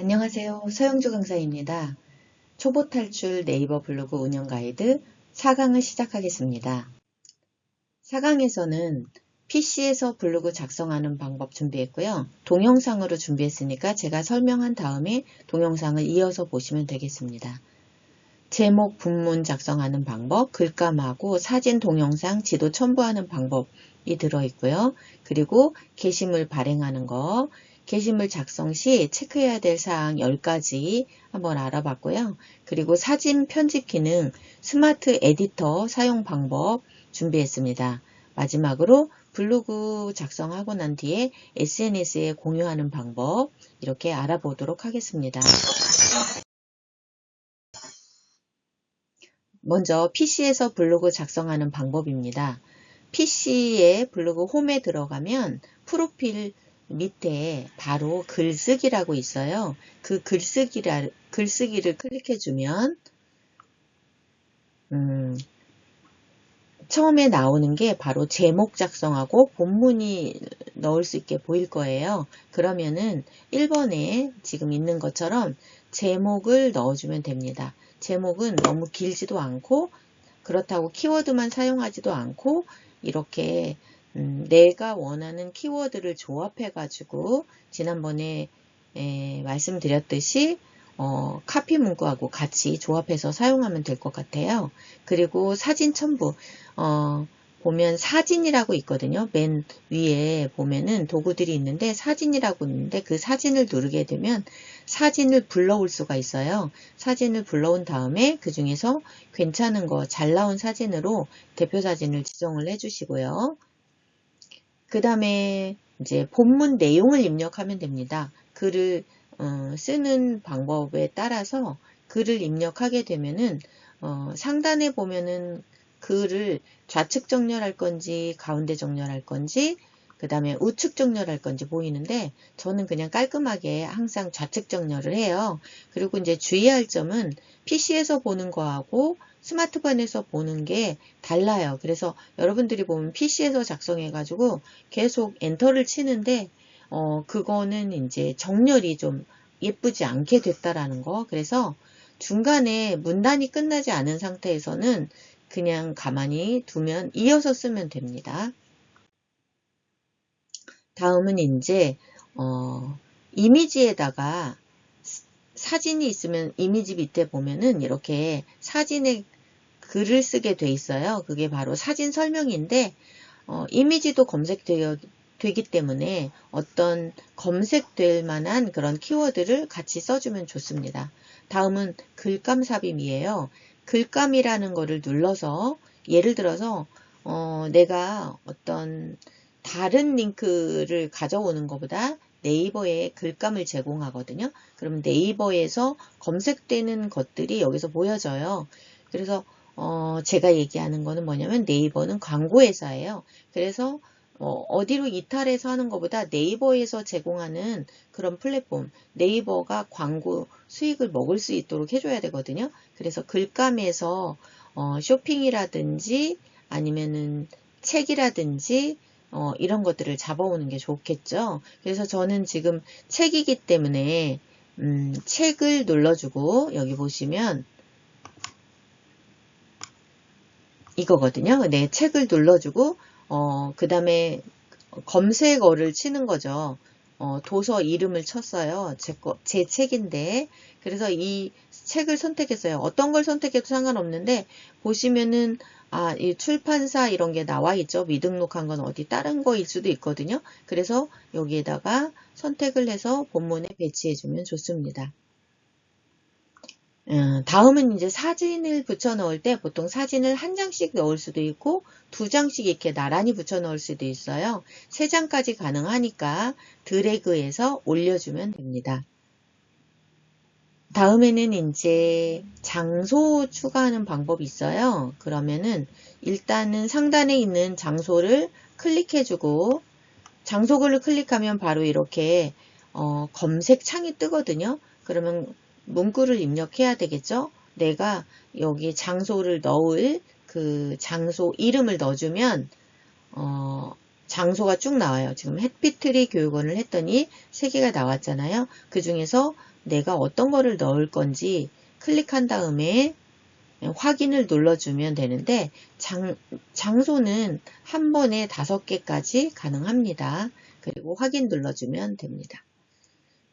안녕하세요. 서영주 강사입니다. 초보 탈출 네이버 블로그 운영 가이드 4강을 시작하겠습니다. 4강에서는 PC에서 블로그 작성하는 방법 준비했고요. 동영상으로 준비했으니까 제가 설명한 다음에 동영상을 이어서 보시면 되겠습니다. 제목, 분문 작성하는 방법, 글감하고 사진, 동영상, 지도 첨부하는 방법이 들어있고요. 그리고 게시물 발행하는 거, 게시물 작성 시 체크해야 될 사항 10가지 한번 알아봤고요. 그리고 사진 편집 기능, 스마트 에디터 사용 방법 준비했습니다. 마지막으로 블로그 작성하고 난 뒤에 SNS에 공유하는 방법 이렇게 알아보도록 하겠습니다. 먼저 PC에서 블로그 작성하는 방법입니다. PC의 블로그 홈에 들어가면 프로필 밑에 바로 글쓰기라고 있어요. 그 글쓰기를 클릭해주면 처음에 나오는 게 바로 제목 작성하고 본문이 넣을 수 있게 보일 거예요. 그러면은 1번에 지금 있는 것처럼 제목을 넣어주면 됩니다. 제목은 너무 길지도 않고 그렇다고 키워드만 사용하지도 않고 이렇게 내가 원하는 키워드를 조합해 가지고 지난번에 말씀드렸듯이 카피 문구하고 같이 조합해서 사용하면 될 것 같아요. 그리고 사진 첨부 보면 사진이라고 있거든요. 맨 위에 보면은 도구들이 있는데 사진이라고 있는데 그 사진을 누르게 되면 사진을 불러올 수가 있어요. 사진을 불러온 다음에 그 중에서 괜찮은 거 잘 나온 사진으로 대표 사진을 지정을 해주시고요. 그 다음에 이제 본문 내용을 입력하면 됩니다. 글을 쓰는 방법에 따라서 글을 입력하게 되면은 상단에 보면은 글을 좌측 정렬할 건지 가운데 정렬할 건지 그 다음에 우측 정렬할 건지 보이는데 저는 그냥 깔끔하게 항상 좌측 정렬을 해요. 그리고 이제 주의할 점은 PC에서 보는 거하고 스마트폰에서 보는 게 달라요. 그래서 여러분들이 보면 PC에서 작성해 가지고 계속 엔터를 치는데 그거는 이제 정렬이 좀 예쁘지 않게 됐다라는 거. 그래서 중간에 문단이 끝나지 않은 상태에서는 그냥 가만히 두면 이어서 쓰면 됩니다. 다음은 이제 이미지에다가 사진이 있으면 이미지 밑에 보면은 이렇게 사진에 글을 쓰게 돼 있어요. 그게 바로 사진 설명인데 이미지도 검색되기 때문에 어떤 검색될 만한 그런 키워드를 같이 써주면 좋습니다. 다음은 글감 삽입이에요. 글감이라는 거를 눌러서 예를 들어서 내가 어떤 다른 링크를 가져오는 것보다 네이버에 글감을 제공하거든요. 그럼 네이버에서 검색되는 것들이 여기서 보여져요. 그래서 제가 얘기하는 거는 뭐냐면 네이버는 광고회사예요. 그래서 어디로 이탈해서 하는 것보다 네이버에서 제공하는 그런 플랫폼, 네이버가 광고 수익을 먹을 수 있도록 해줘야 되거든요. 그래서 글감에서 쇼핑이라든지 아니면은 책이라든지 이런 것들을 잡아오는 게 좋겠죠. 그래서 저는 지금 책이기 때문에 책을 눌러주고 여기 보시면 이거거든요. 네, 책을 눌러주고 그 다음에 검색어를 치는 거죠. 도서 이름을 쳤어요. 제 책인데 그래서 이 책을 선택했어요. 어떤 걸 선택해도 상관없는데 보시면은 이 출판사 이런 게 나와 있죠. 미등록한 건 어디 다른 거일 수도 있거든요. 그래서 여기에다가 선택을 해서 본문에 배치해 주면 좋습니다. 다음은 이제 사진을 붙여 넣을 때 보통 사진을 한 장씩 넣을 수도 있고 2장씩 이렇게 나란히 붙여 넣을 수도 있어요. 3장까지 가능하니까 드래그해서 올려주면 됩니다. 다음에는 이제 장소 추가하는 방법이 있어요. 그러면은 일단은 상단에 있는 장소를 클릭해주고 장소글을 클릭하면 바로 이렇게 검색 창이 뜨거든요. 그러면 문구를 입력해야 되겠죠. 내가 여기 장소를 넣을 그 장소 이름을 넣어주면 장소가 쭉 나와요. 지금 해피트리 교육원을 했더니 3개가 나왔잖아요. 그 중에서 내가 어떤 거를 넣을 건지 클릭한 다음에 확인을 눌러주면 되는데 장소는 한 번에 5개까지 가능합니다. 그리고 확인 눌러주면 됩니다.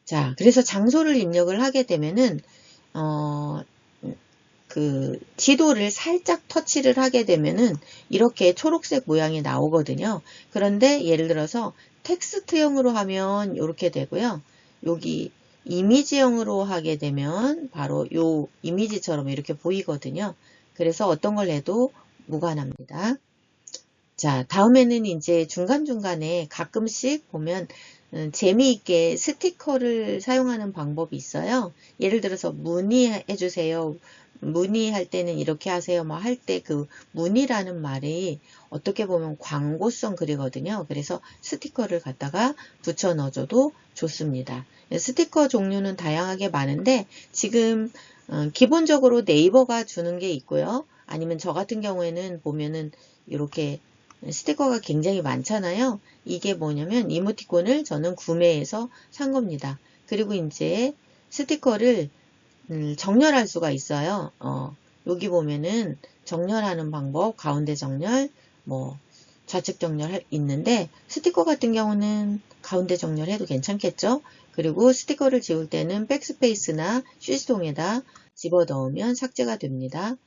자, 그래서 장소를 입력을 하게 되면은 그 지도를 살짝 터치를 하게 되면은 이렇게 초록색 모양이 나오거든요. 그런데 예를 들어서 텍스트형으로 하면 이렇게 되고요. 여기 이미지형으로 하게 되면 바로 요 이미지처럼 이렇게 보이거든요. 그래서 어떤 걸 해도 무관합니다. 자, 다음에는 이제 중간중간에 가끔씩 보면 재미있게 스티커를 사용하는 방법이 있어요. 예를 들어서 문의해 주세요. 문의할 때는 이렇게 하세요. 뭐 할 때 그 문의라는 말이 어떻게 보면 광고성 글이거든요. 그래서 스티커를 갖다가 붙여 넣어줘도 좋습니다. 스티커 종류는 다양하게 많은데 지금 기본적으로 네이버가 주는 게 있고요. 아니면 저 같은 경우에는 보면은 이렇게 스티커가 굉장히 많잖아요. 이게 뭐냐면 이모티콘을 저는 구매해서 산 겁니다. 그리고 이제 스티커를 정렬할 수가 있어요. 여기 보면은 정렬하는 방법, 가운데 정렬, 뭐 좌측 정렬 있는데 스티커 같은 경우는 가운데 정렬해도 괜찮겠죠? 그리고 스티커를 지울 때는 백스페이스나 휴지통에다 집어 넣으면 삭제가 됩니다.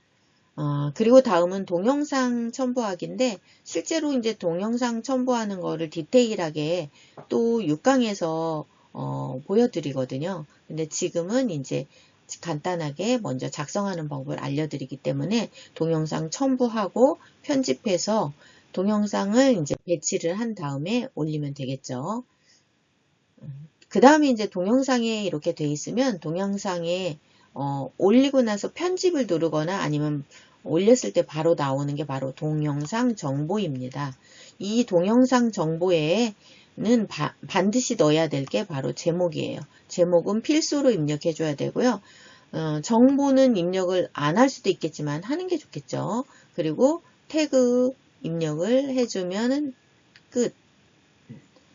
그리고 다음은 동영상 첨부하기인데 실제로 이제 동영상 첨부하는 거를 디테일하게 또 6강에서 보여드리거든요. 근데 지금은 이제 간단하게 먼저 작성하는 방법을 알려드리기 때문에 동영상 첨부하고 편집해서 동영상을 이제 배치를 한 다음에 올리면 되겠죠. 그 다음에 이제 동영상에 이렇게 돼 있으면 동영상에 올리고 나서 편집을 누르거나 아니면 올렸을 때 바로 나오는 게 바로 동영상 정보입니다. 이 동영상 정보에는 반드시 넣어야 될 게 바로 제목이에요. 제목은 필수로 입력해 줘야 되고요. 정보는 입력을 안 할 수도 있겠지만 하는 게 좋겠죠. 그리고 태그 입력을 해주면 끝.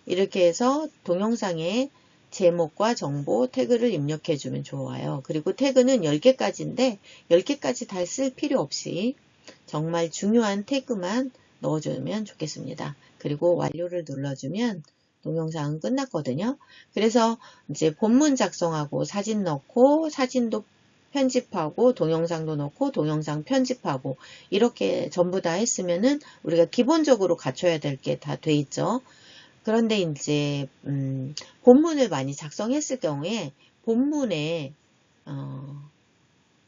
이렇게 해서 동영상에 제목과 정보, 태그를 입력해주면 좋아요. 그리고 태그는 10개까지인데 10개까지 다 쓸 필요 없이 정말 중요한 태그만 넣어주면 좋겠습니다. 그리고 완료를 눌러주면 동영상은 끝났거든요. 그래서 이제 본문 작성하고 사진 넣고 사진도 편집하고 동영상도 넣고 동영상 편집하고 이렇게 전부 다 했으면은 우리가 기본적으로 갖춰야 될 게 다 돼 있죠. 그런데 이제 본문을 많이 작성했을 경우에 본문에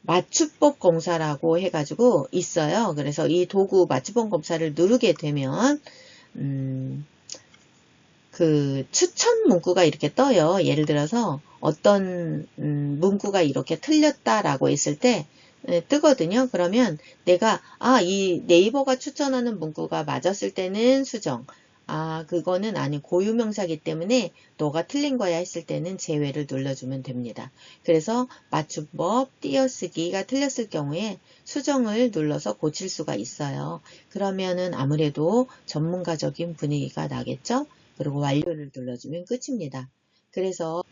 맞춤법 검사라고 해가지고 있어요. 그래서 이 도구 맞춤법 검사를 누르게 되면 그 추천 문구가 이렇게 떠요. 예를 들어서 어떤 문구가 이렇게 틀렸다라고 했을 때 뜨거든요. 그러면 내가 이 네이버가 추천하는 문구가 맞았을 때는 수정, 그거는 아니 고유명사기 때문에 너가 틀린 거야 했을 때는 제외를 눌러주면 됩니다. 그래서 맞춤법, 띄어쓰기가 틀렸을 경우에 수정을 눌러서 고칠 수가 있어요. 그러면은 아무래도 전문가적인 분위기가 나겠죠? 그리고 완료를 눌러주면 끝입니다. 그래서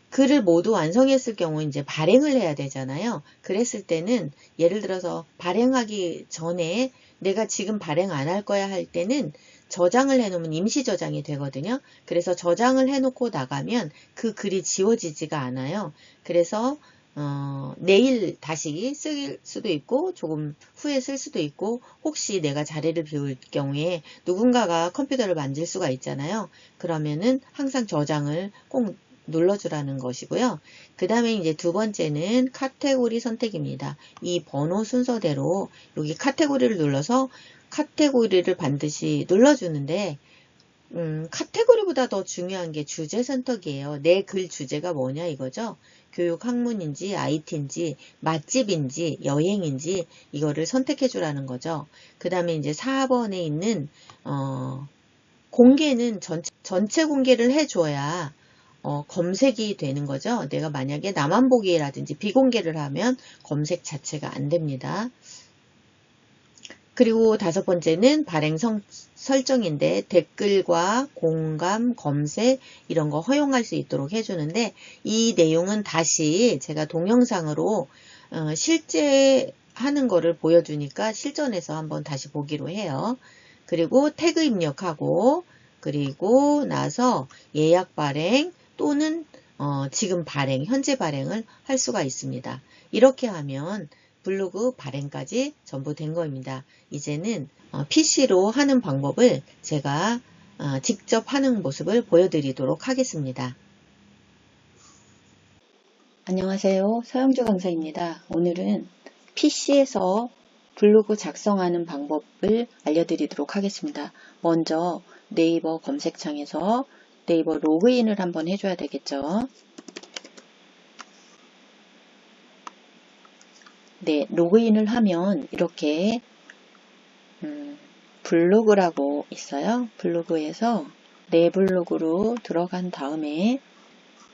글을 모두 완성했을 경우 이제 발행을 해야 되잖아요. 그랬을 때는 예를 들어서 발행하기 전에 내가 지금 발행 안 할 거야 할 때는 저장을 해놓으면 임시 저장이 되거든요. 그래서 저장을 해놓고 나가면 그 글이 지워지지가 않아요. 그래서 내일 다시 쓸 수도 있고 조금 후에 쓸 수도 있고 혹시 내가 자리를 비울 경우에 누군가가 컴퓨터를 만질 수가 있잖아요. 그러면은 항상 저장을 꼭 눌러주라는 것이고요. 그 다음에 이제 두 번째는 카테고리 선택입니다. 이 번호 순서대로 여기 카테고리를 눌러서 카테고리를 반드시 눌러주는데 카테고리보다 더 중요한 게 주제 선택이에요. 내 글 주제가 뭐냐 이거죠. 교육 학문인지 IT인지 맛집인지 여행인지 이거를 선택해 주라는 거죠. 그 다음에 이제 4번에 있는 공개는 전체 공개를 해줘야 검색이 되는 거죠. 내가 만약에 나만 보기라든지 비공개를 하면 검색 자체가 안 됩니다. 그리고 다섯 번째는 발행 설정인데 댓글과 공감, 검색 이런 거 허용할 수 있도록 해주는데 이 내용은 다시 제가 동영상으로 실제 하는 거를 보여주니까 실전에서 한번 다시 보기로 해요. 그리고 태그 입력하고 그리고 나서 예약 발행 또는 지금 발행, 현재 발행을 할 수가 있습니다. 이렇게 하면 블로그 발행까지 전부 된 겁니다. 이제는 PC로 하는 방법을 제가 직접 하는 모습을 보여드리도록 하겠습니다. 안녕하세요. 서영주 강사입니다. 오늘은 PC에서 블로그 작성하는 방법을 알려드리도록 하겠습니다. 먼저 네이버 검색창에서 네이버 로그인을 한번 해줘야 되겠죠. 네, 로그인을 하면 이렇게 블로그라고 있어요. 블로그에서 내 블로그로 들어간 다음에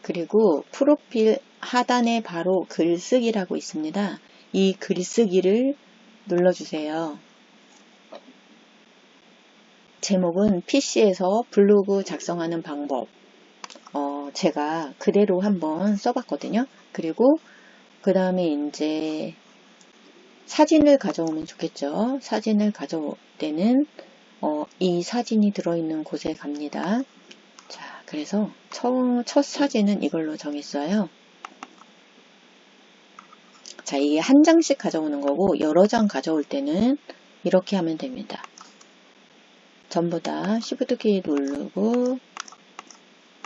그리고 프로필 하단에 바로 글쓰기라고 있습니다. 이 글쓰기를 눌러주세요. 제목은 PC에서 블로그 작성하는 방법. 제가 그대로 한번 써봤거든요. 그리고 그 다음에 이제 사진을 가져오면 좋겠죠. 사진을 가져올 때는 이 사진이 들어있는 곳에 갑니다. 자, 그래서 첫 사진은 이걸로 정했어요. 자, 이게 한 장씩 가져오는 거고 여러 장 가져올 때는 이렇게 하면 됩니다. 전부 다 Shift 키 누르고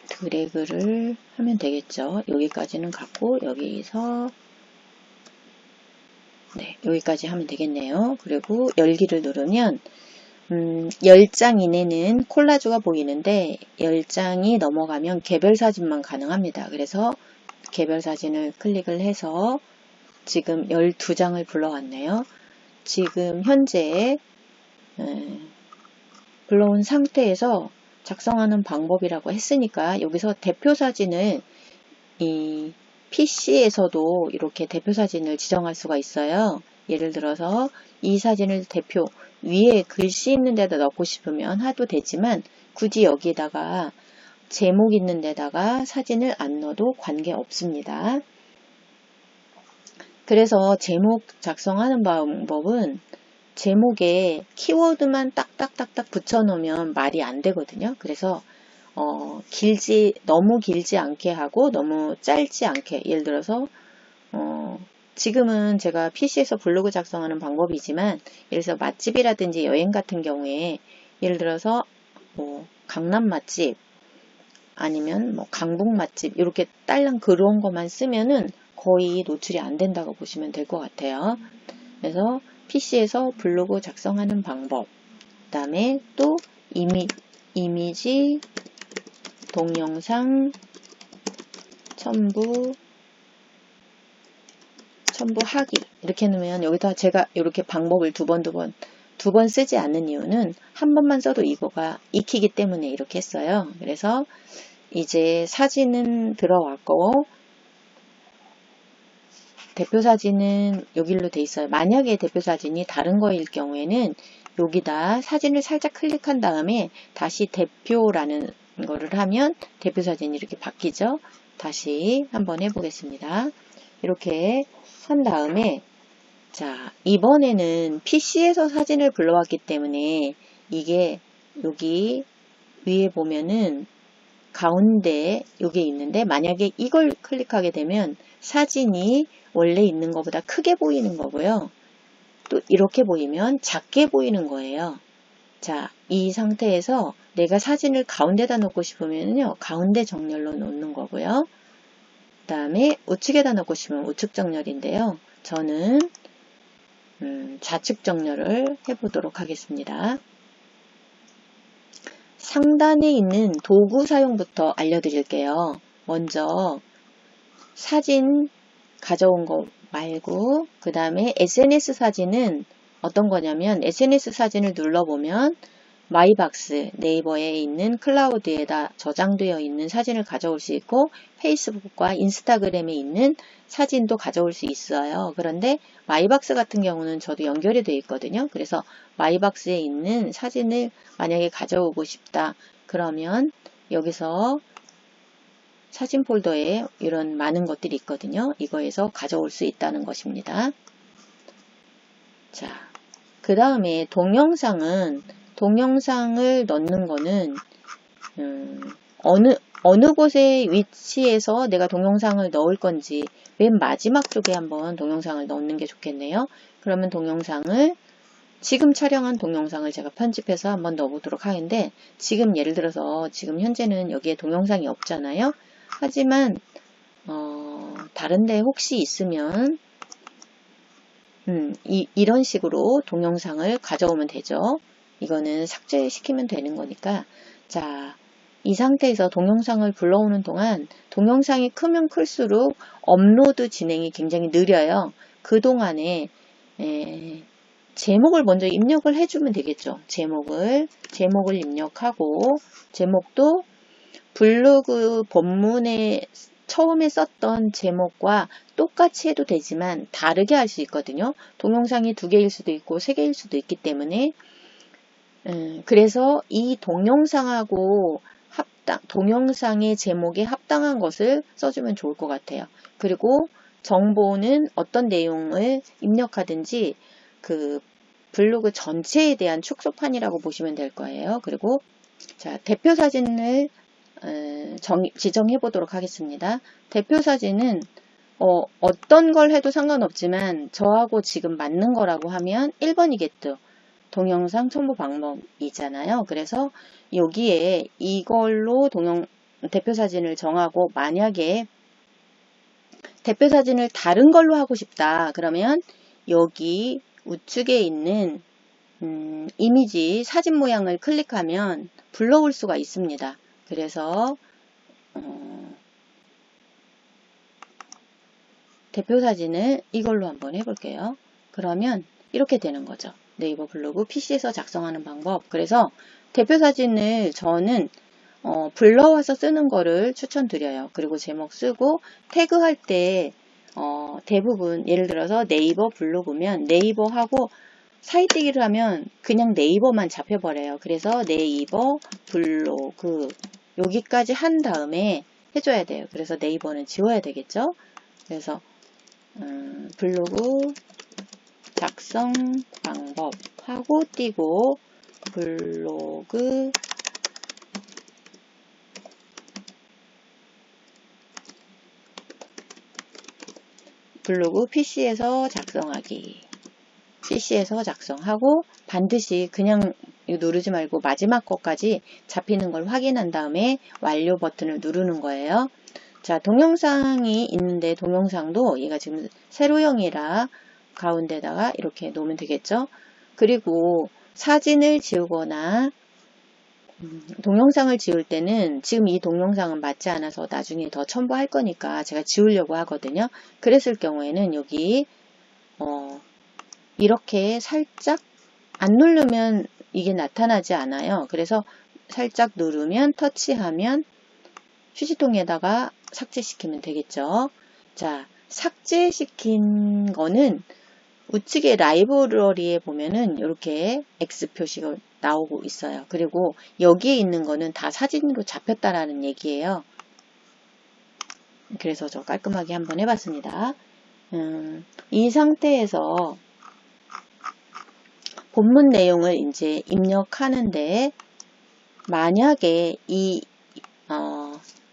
드래그를 하면 되겠죠. 여기까지는 갖고 여기서 네, 여기까지 하면 되겠네요. 그리고 열기를 누르면 10장 이내는 콜라주가 보이는데 10장이 넘어가면 개별 사진만 가능합니다. 그래서 개별 사진을 클릭을 해서 지금 12장을 불러왔네요. 지금 현재 불러온 상태에서 작성하는 방법이라고 했으니까 여기서 대표 사진을 이 PC에서도 이렇게 대표 사진을 지정할 수가 있어요. 예를 들어서 이 사진을 대표 위에 글씨 있는 데다 넣고 싶으면 해도 되지만 굳이 여기다가 제목 있는 데다가 사진을 안 넣어도 관계없습니다. 그래서 제목 작성하는 방법은 제목에 키워드만 딱딱딱딱 붙여놓으면 말이 안 되거든요. 그래서 너무 길지 않게 하고 너무 짧지 않게 예를 들어서 지금은 제가 PC에서 블로그 작성하는 방법이지만 예를 들어서 맛집이라든지 여행 같은 경우에 예를 들어서 뭐 강남 맛집 아니면 뭐 강북 맛집 이렇게 딸랑 그런 것만 쓰면은 거의 노출이 안 된다고 보시면 될 것 같아요. 그래서 PC에서 블로그 작성하는 방법 그 다음에 또 이미지 동영상 첨부하기 이렇게 해놓으면 여기다 제가 이렇게 방법을 두 번 쓰지 않는 이유는 한 번만 써도 이거가 익히기 때문에 이렇게 했어요. 그래서 이제 사진은 들어왔고 대표 사진은 여기로 돼 있어요. 만약에 대표 사진이 다른 거일 경우에는 여기다 사진을 살짝 클릭한 다음에 다시 대표라는 거를 하면 대표 사진이 이렇게 바뀌죠. 다시 한번 해보겠습니다. 이렇게 한 다음에 자 이번에는 PC에서 사진을 불러왔기 때문에 이게 여기 위에 보면은 가운데 여기 있는데 만약에 이걸 클릭하게 되면 사진이 원래 있는 것보다 크게 보이는 거고요. 또 이렇게 보이면 작게 보이는 거예요. 자, 이 상태에서 내가 사진을 가운데다 놓고 싶으면요. 가운데 정렬로 놓는 거고요. 그 다음에 우측에다 놓고 싶으면 우측 정렬인데요. 저는 좌측 정렬을 해보도록 하겠습니다. 상단에 있는 도구 사용부터 알려드릴게요. 먼저 사진 가져온 거 말고 그 다음에 SNS 사진은 어떤 거냐면 SNS 사진을 눌러보면 마이박스, 네이버에 있는 클라우드에다 저장되어 있는 사진을 가져올 수 있고 페이스북과 인스타그램에 있는 사진도 가져올 수 있어요. 그런데 마이박스 같은 경우는 저도 연결이 되어 있거든요. 그래서 마이박스에 있는 사진을 만약에 가져오고 싶다. 그러면 여기서 사진 폴더에 이런 많은 것들이 있거든요. 이거에서 가져올 수 있다는 것입니다. 자, 그 다음에 동영상을 넣는 거는 어느 곳에 위치해서 내가 동영상을 넣을 건지 맨 마지막 쪽에 한번 동영상을 넣는 게 좋겠네요. 그러면 지금 촬영한 동영상을 제가 편집해서 한번 넣어보도록 하는데 지금 예를 들어서 지금 현재는 여기에 동영상이 없잖아요. 하지만 다른데 혹시 있으면 이런 식으로 동영상을 가져오면 되죠. 이거는 삭제시키면 되는 거니까. 자, 이 상태에서 동영상을 불러오는 동안 동영상이 크면 클수록 업로드 진행이 굉장히 느려요. 그동안에 제목을 먼저 입력을 해주면 되겠죠. 제목을 입력하고 제목도 블로그 본문에 처음에 썼던 제목과 똑같이 해도 되지만 다르게 할 수 있거든요. 동영상이 2개일 수도 있고 3개일 수도 있기 때문에 그래서 이 동영상하고 동영상의 제목에 합당한 것을 써주면 좋을 것 같아요. 그리고 정보는 어떤 내용을 입력하든지 그 블로그 전체에 대한 축소판이라고 보시면 될 거예요. 그리고 자, 대표 사진을 지정해 보도록 하겠습니다. 대표 사진은 어떤 걸 해도 상관없지만 저하고 지금 맞는 거라고 하면 1번이겠죠. 동영상 첨부 방법이잖아요. 그래서 여기에 이걸로 대표 사진을 정하고 만약에 대표 사진을 다른 걸로 하고 싶다. 그러면 여기 우측에 있는 이미지 사진 모양을 클릭하면 불러올 수가 있습니다. 그래서 대표 사진을 이걸로 한번 해볼게요. 그러면 이렇게 되는 거죠. 네이버 블로그 PC에서 작성하는 방법. 그래서 대표 사진을 저는 불러와서 쓰는 거를 추천드려요. 그리고 제목 쓰고 태그할 때 대부분 예를 들어서 네이버 블로그면 네이버하고 사이뜨기를 하면 그냥 네이버만 잡혀버려요. 그래서 네이버 블로그 여기까지 한 다음에 해줘야 돼요. 그래서 네이버는 지워야 되겠죠. 그래서 블로그 작성 방법 하고 띄고 블로그 PC에서 작성하기. PC에서 작성하고 반드시 그냥 누르지 말고 마지막 것까지 잡히는 걸 확인한 다음에 완료 버튼을 누르는 거예요. 자, 동영상이 있는데 동영상도 얘가 지금 세로형이라 가운데다가 이렇게 놓으면 되겠죠. 그리고 사진을 지우거나 동영상을 지울 때는 지금 이 동영상은 맞지 않아서 나중에 더 첨부할 거니까 제가 지우려고 하거든요. 그랬을 경우에는 여기 이렇게 살짝 안 누르면 이게 나타나지 않아요. 그래서 살짝 누르면 터치하면 휴지통에다가 삭제시키면 되겠죠. 자, 삭제시킨 거는 우측에 라이브러리에 보면은 이렇게 X 표시가 나오고 있어요. 그리고 여기에 있는 거는 다 사진으로 잡혔다라는 얘기예요. 그래서 저 깔끔하게 한번 해봤습니다. 이 상태에서 본문 내용을 이제 입력하는데 만약에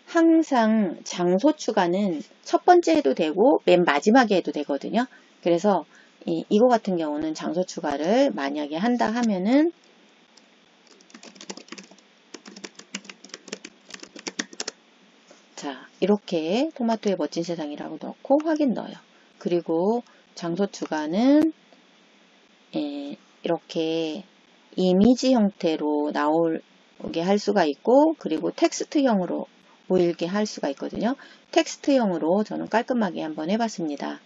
항상 장소 추가는 첫 번째 해도 되고 맨 마지막에 해도 되거든요. 그래서 이거 같은 경우는 장소 추가를 만약에 한다 하면은 자, 이렇게 토마토의 멋진 세상이라고 넣고 확인 넣어요. 그리고 장소 추가는 이렇게 이미지 형태로 나오게 할 수가 있고 그리고 텍스트형으로 보이게 할 수가 있거든요. 텍스트형으로 저는 깔끔하게 한번 해봤습니다.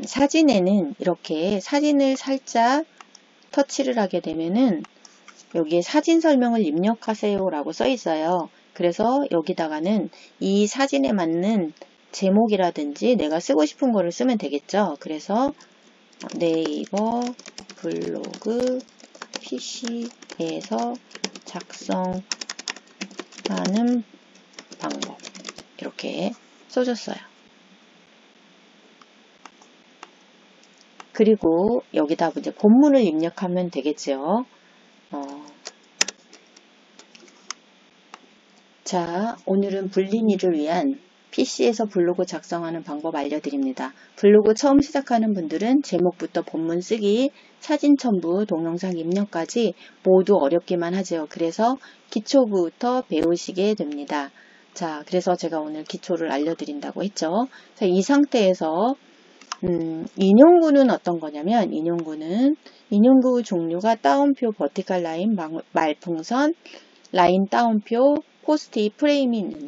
사진에는 이렇게 사진을 살짝 터치를 하게 되면은 여기에 사진 설명을 입력하세요 라고 써 있어요. 그래서 여기다가는 이 사진에 맞는 제목이라든지 내가 쓰고 싶은 거를 쓰면 되겠죠. 그래서 네이버 블로그 PC에서 작성하는 방법 이렇게 써줬어요. 그리고 여기다 이제 본문을 입력하면 되겠죠. 자, 오늘은 불린이를 위한 PC에서 블로그 작성하는 방법 알려드립니다. 블로그 처음 시작하는 분들은 제목부터 본문 쓰기, 사진 첨부, 동영상 입력까지 모두 어렵기만 하죠. 그래서 기초부터 배우시게 됩니다. 자, 그래서 제가 오늘 기초를 알려드린다고 했죠. 자, 이 상태에서 인용구는 어떤 거냐면 인용구 종류가 따옴표, 버티컬 라인, 말풍선, 라인 따옴표, 포스트잇 프레임이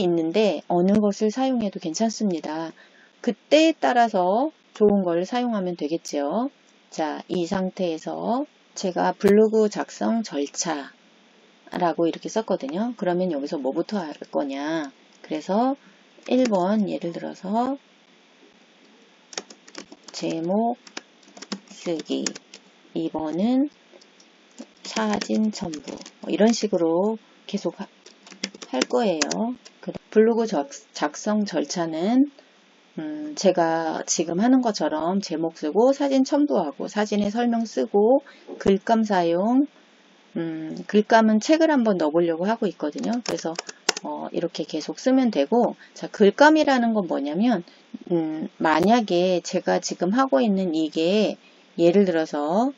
있는데 어느 것을 사용해도 괜찮습니다. 그때에 따라서 좋은 걸 사용하면 되겠죠. 자, 이 상태에서 제가 블로그 작성 절차라고 이렇게 썼거든요. 그러면 여기서 뭐부터 할 거냐. 그래서 1번 예를 들어서 제목 쓰기, 2번은 사진 첨부 이런 식으로 계속 할 거예요. 블로그 작성 절차는 제가 지금 하는 것처럼 제목 쓰고 사진 첨부하고 사진에 설명 쓰고 글감 사용, 글감은 책을 한번 넣어보려고 하고 있거든요. 그래서 이렇게 계속 쓰면 되고, 자, 글감이라는 건 뭐냐면 만약에 제가 지금 하고 있는 이게 예를 들어서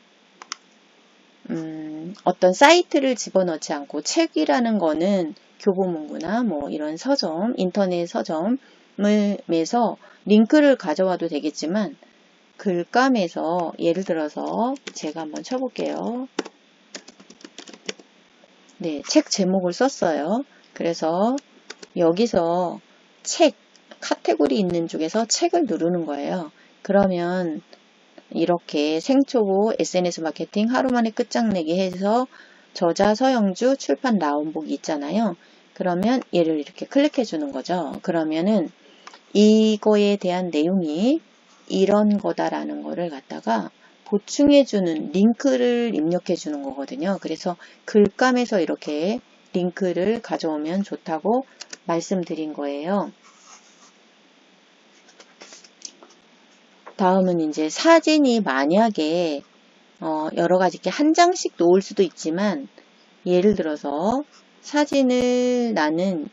어떤 사이트를 집어넣지 않고 책이라는 거는 교보문고나 뭐 이런 서점, 인터넷 서점에서 링크를 가져와도 되겠지만 글감에서 예를 들어서 제가 한번 쳐볼게요. 네, 책 제목을 썼어요. 그래서 여기서 책, 카테고리 있는 쪽에서 책을 누르는 거예요. 그러면 이렇게 생초보 SNS 마케팅 하루만에 끝장내기 해서 저자 서영주 출판 라운북이 있잖아요. 그러면 얘를 이렇게 클릭해 주는 거죠. 그러면은 이거에 대한 내용이 이런 거다라는 거를 갖다가 보충해 주는 링크를 입력해 주는 거거든요. 그래서 글감에서 이렇게 링크를 가져오면 좋다고 말씀드린 거예요. 다음은 이제 사진이 만약에 여러 가지 이렇게 한 장씩 놓을 수도 있지만 예를 들어서 사진을 나는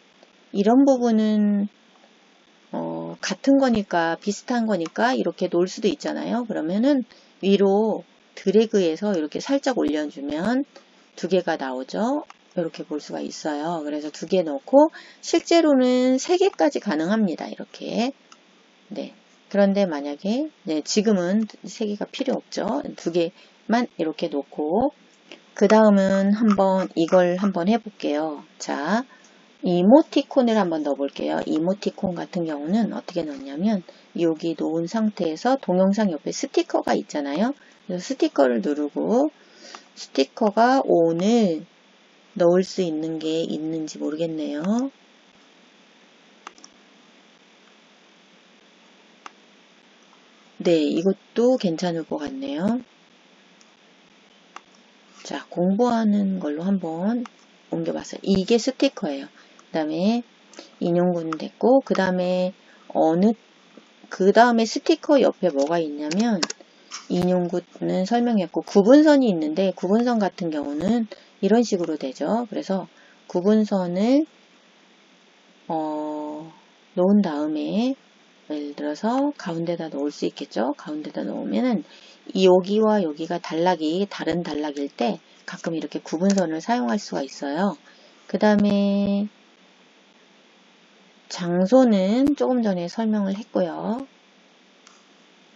이런 부분은 같은 거니까 비슷한 거니까 이렇게 놓을 수도 있잖아요. 그러면은 위로 드래그해서 이렇게 살짝 올려주면 두 개가 나오죠. 이렇게 볼 수가 있어요. 그래서 두 개 넣고 실제로는 세 개까지 가능합니다. 이렇게. 네. 그런데 만약에 지금은 세 개가 필요 없죠. 두 개만 이렇게 놓고 그 다음은 이걸 한번 해볼게요. 자, 이모티콘을 한번 넣어볼게요. 이모티콘 같은 경우는 어떻게 넣냐면 여기 놓은 상태에서 동영상 옆에 스티커가 있잖아요. 그래서 스티커를 누르고 스티커가 오늘 넣을 수 있는 게 있는지 모르겠네요. 네, 이것도 괜찮을 것 같네요. 자, 공부하는 걸로 한번 옮겨봤어요. 이게 스티커예요. 그 다음에 인용구는 됐고, 그 다음에 스티커 옆에 뭐가 있냐면, 인용구는 설명했고, 구분선이 있는데, 구분선 같은 경우는 이런 식으로 되죠. 그래서 구분선을, 놓은 다음에, 예를 들어서 가운데다 놓을 수 있겠죠. 가운데다 놓으면은 여기와 여기가 다른 단락일 때 가끔 이렇게 구분선을 사용할 수가 있어요. 그 다음에 장소는 조금 전에 설명을 했고요.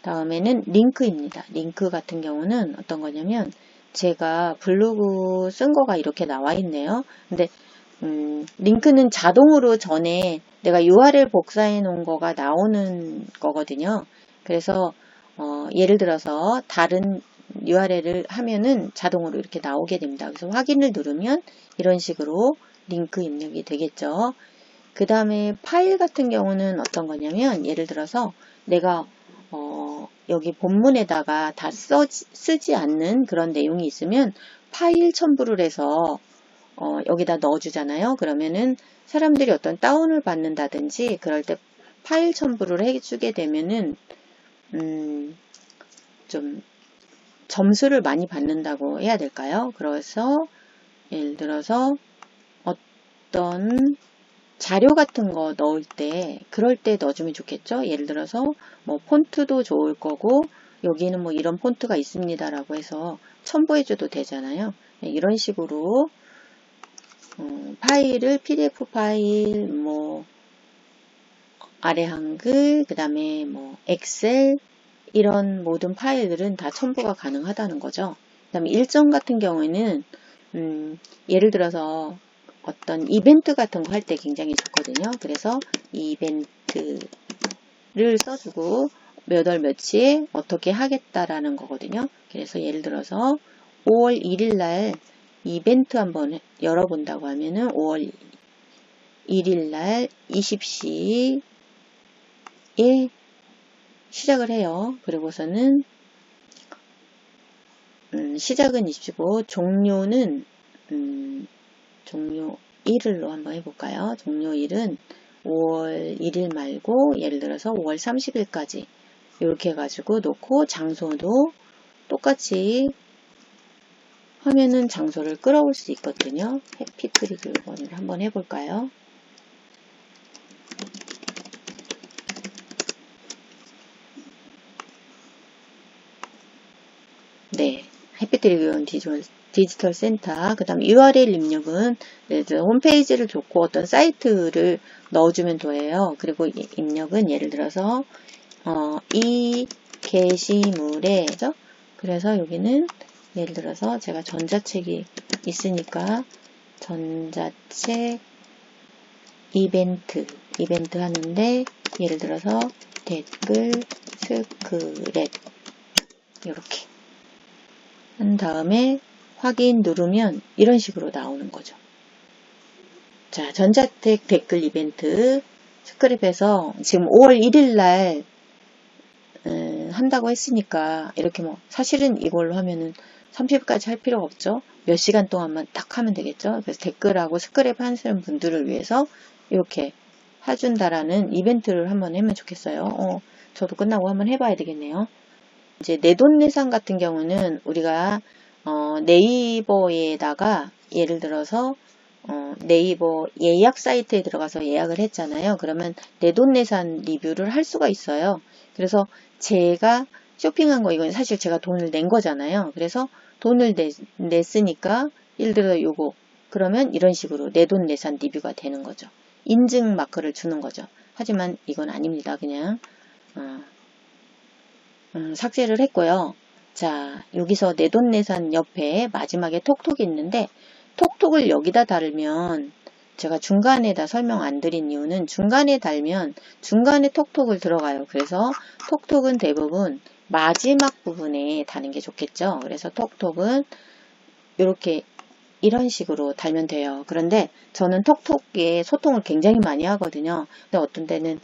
다음에는 링크입니다. 링크 같은 경우는 어떤 거냐면 제가 블로그 쓴 거가 이렇게 나와 있네요. 근데 링크는 자동으로 전에 내가 URL 복사해 놓은 거가 나오는 거거든요. 그래서 예를 들어서 다른 URL을 하면은 자동으로 이렇게 나오게 됩니다. 그래서 확인을 누르면 이런 식으로 링크 입력이 되겠죠. 그 다음에 파일 같은 경우는 어떤 거냐면 예를 들어서 내가 여기 본문에다가 다 쓰지 않는 그런 내용이 있으면 파일 첨부를 해서 여기다 넣어주잖아요. 그러면은 사람들이 어떤 다운을 받는다든지 그럴 때 파일 첨부를 해주게 되면은 좀 점수를 많이 받는다고 해야 될까요? 그래서 예를 들어서 어떤 자료 같은 거 넣을 때 그럴 때 넣어주면 좋겠죠. 예를 들어서 뭐 폰트도 좋을 거고 여기는 뭐 이런 폰트가 있습니다 라고 해서 첨부해 줘도 되잖아요. 이런 식으로 파일을 PDF 파일 뭐 아래 한글 그 다음에 뭐 엑셀 이런 모든 파일들은 다 첨부가 가능하다는 거죠. 그 다음에 일정 같은 경우에는 예를 들어서 어떤 이벤트 같은 거 할 때 굉장히 좋거든요. 그래서 이벤트를 써주고 몇 월 며칠에 어떻게 하겠다라는 거거든요. 그래서 예를 들어서 5월 1일 날 이벤트 한번 열어본다고 하면은 5월 1일 날 20시에 시작을 해요. 그리고서는 시작은 20시고 종료는 종료일로 한번 해볼까요? 종료일은 5월 1일 말고 예를 들어서 5월 30일까지 이렇게 해가지고 놓고 장소도 똑같이 하면은 장소를 끌어올 수 있거든요. 해피트리 교육원을 한번 해볼까요? 네, 해피트리 교육원 디지털 센터. 그 다음 URL 입력은 홈페이지를 줬고 어떤 사이트를 넣어주면 돼요. 그리고 입력은 예를 들어서 이 게시물에 그래서 여기는 예를 들어서 제가 전자책이 있으니까 전자책 이벤트 하는데 예를 들어서 댓글 스크랩 이렇게 한 다음에 확인 누르면 이런 식으로 나오는 거죠. 자, 전자책 댓글 이벤트 스크립에서 지금 5월 1일 날 한다고 했으니까 이렇게 뭐 사실은 이걸로 하면은 30일까지 할 필요가 없죠. 몇 시간 동안만 딱 하면 되겠죠. 그래서 댓글하고 스크랩 하시는 분들을 위해서 이렇게 해준다라는 이벤트를 한번 하면 좋겠어요. 저도 끝나고 한번 해봐야 되겠네요. 이제 내돈내산 같은 경우는 우리가 네이버에다가 예를 들어서 네이버 예약 사이트에 들어가서 예약을 했잖아요. 그러면 내돈내산 리뷰를 할 수가 있어요. 그래서 제가 쇼핑한 거 이건 사실 제가 돈을 낸 거잖아요. 그래서 돈을 냈으니까 예를 들어 요거 그러면 이런 식으로 내돈내산 리뷰가 되는 거죠. 인증 마크를 주는 거죠. 하지만 이건 아닙니다. 그냥 삭제를 했고요. 자, 여기서 내돈내산 옆에 마지막에 톡톡이 있는데 톡톡을 여기다 달면 제가 중간에다 설명 안 드린 이유는 중간에 달면 중간에 톡톡을 들어가요. 그래서 톡톡은 대부분 마지막 부분에 다는 게 좋겠죠. 그래서 톡톡은 이렇게 이런 식으로 달면 돼요. 그런데 저는 톡톡에 소통을 굉장히 많이 하거든요. 근데 어떤 때는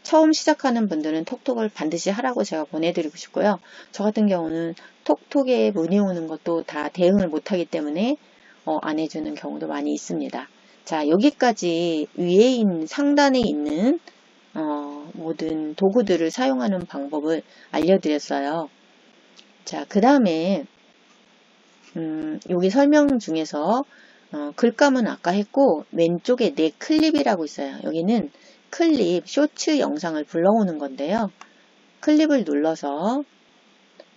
처음 시작하는 분들은 톡톡을 반드시 하라고 제가 보내드리고 싶고요. 저 같은 경우는 톡톡에 문의 오는 것도 다 대응을 못하기 때문에 안 해주는 경우도 많이 있습니다. 자, 여기까지 위에 상단에 있는 모든 도구들을 사용하는 방법을 알려드렸어요. 자, 그 다음에 여기 설명 중에서 글감은 아까 했고 왼쪽에 내 클립이라고 있어요. 여기는 클립, 쇼츠 영상을 불러오는 건데요. 클립을 눌러서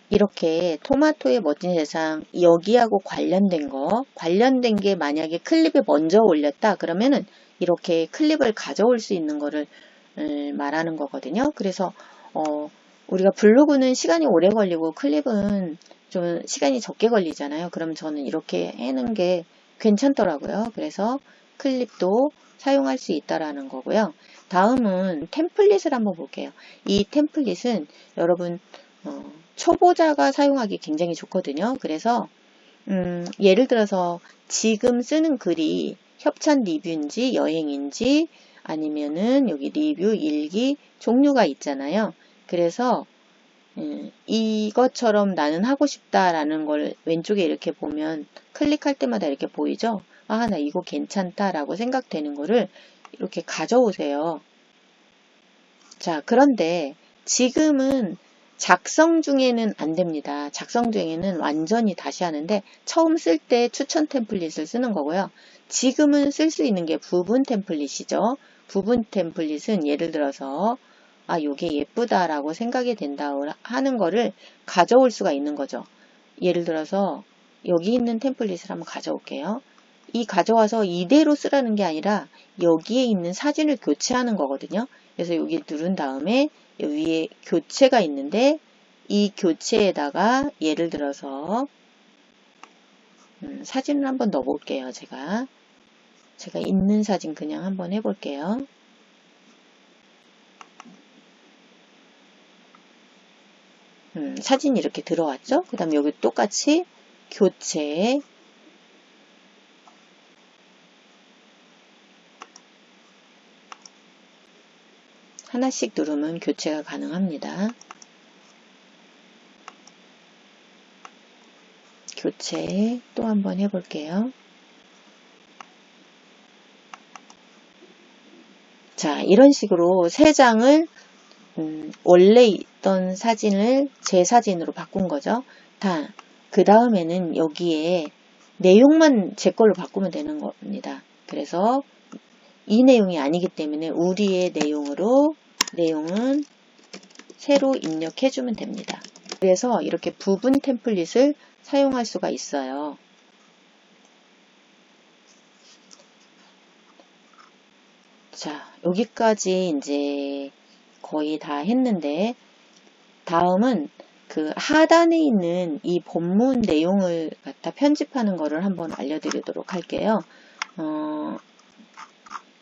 이렇게 토마토의 멋진 세상 여기하고 관련된 게 만약에 클립에 먼저 올렸다 그러면은 이렇게 클립을 가져올 수 있는 거를 말하는 거거든요. 그래서 우리가 블로그는 시간이 오래 걸리고 클립은 좀 시간이 적게 걸리잖아요. 그럼 저는 이렇게 해놓은 게 괜찮더라고요. 그래서 클립도 사용할 수 있다라는 거고요. 다음은 템플릿을 한번 볼게요. 이 템플릿은 여러분 초보자가 사용하기 굉장히 좋거든요. 그래서 예를 들어서 지금 쓰는 글이 협찬 리뷰인지 여행인지 아니면은 여기 리뷰, 일기, 종류가 있잖아요. 그래서 이것처럼 나는 하고 싶다라는 걸 왼쪽에 이렇게 보면 클릭할 때마다 이렇게 보이죠? 아, 나 이거 괜찮다라고 생각되는 거를 이렇게 가져오세요. 자, 그런데 지금은 작성 중에는 안 됩니다. 작성 중에는 완전히 다시 하는데 처음 쓸 때 추천 템플릿을 쓰는 거고요. 지금은 쓸 수 있는 게 부분 템플릿이죠. 부분 템플릿은 예를 들어서 아, 요게 예쁘다라고 생각이 된다 하는 거를 가져올 수가 있는 거죠. 예를 들어서 여기 있는 템플릿을 한번 가져올게요. 이 가져와서 이대로 쓰라는 게 아니라 여기에 있는 사진을 교체하는 거거든요. 그래서 여기 누른 다음에 위에 교체가 있는데 이 교체에다가 예를 들어서 사진을 한번 넣어 볼게요. 제가 있는 사진 그냥 한번 해볼게요. 사진이 이렇게 들어왔죠? 그 다음에 여기 똑같이 교체 하나씩 누르면 교체가 가능합니다. 교체 또 한번 해볼게요. 자, 이런 식으로 세 장을 원래 있던 사진을 제 사진으로 바꾼 거죠. 그 다음에는 여기에 내용만 제 걸로 바꾸면 되는 겁니다. 그래서 이 내용이 아니기 때문에 우리의 내용은 새로 입력해주면 됩니다. 그래서 이렇게 부분 템플릿을 사용할 수가 있어요. 자, 여기까지 이제 거의 다 했는데 다음은 그 하단에 있는 이 본문 내용을 갖다 편집하는 거를 한번 알려드리도록 할게요.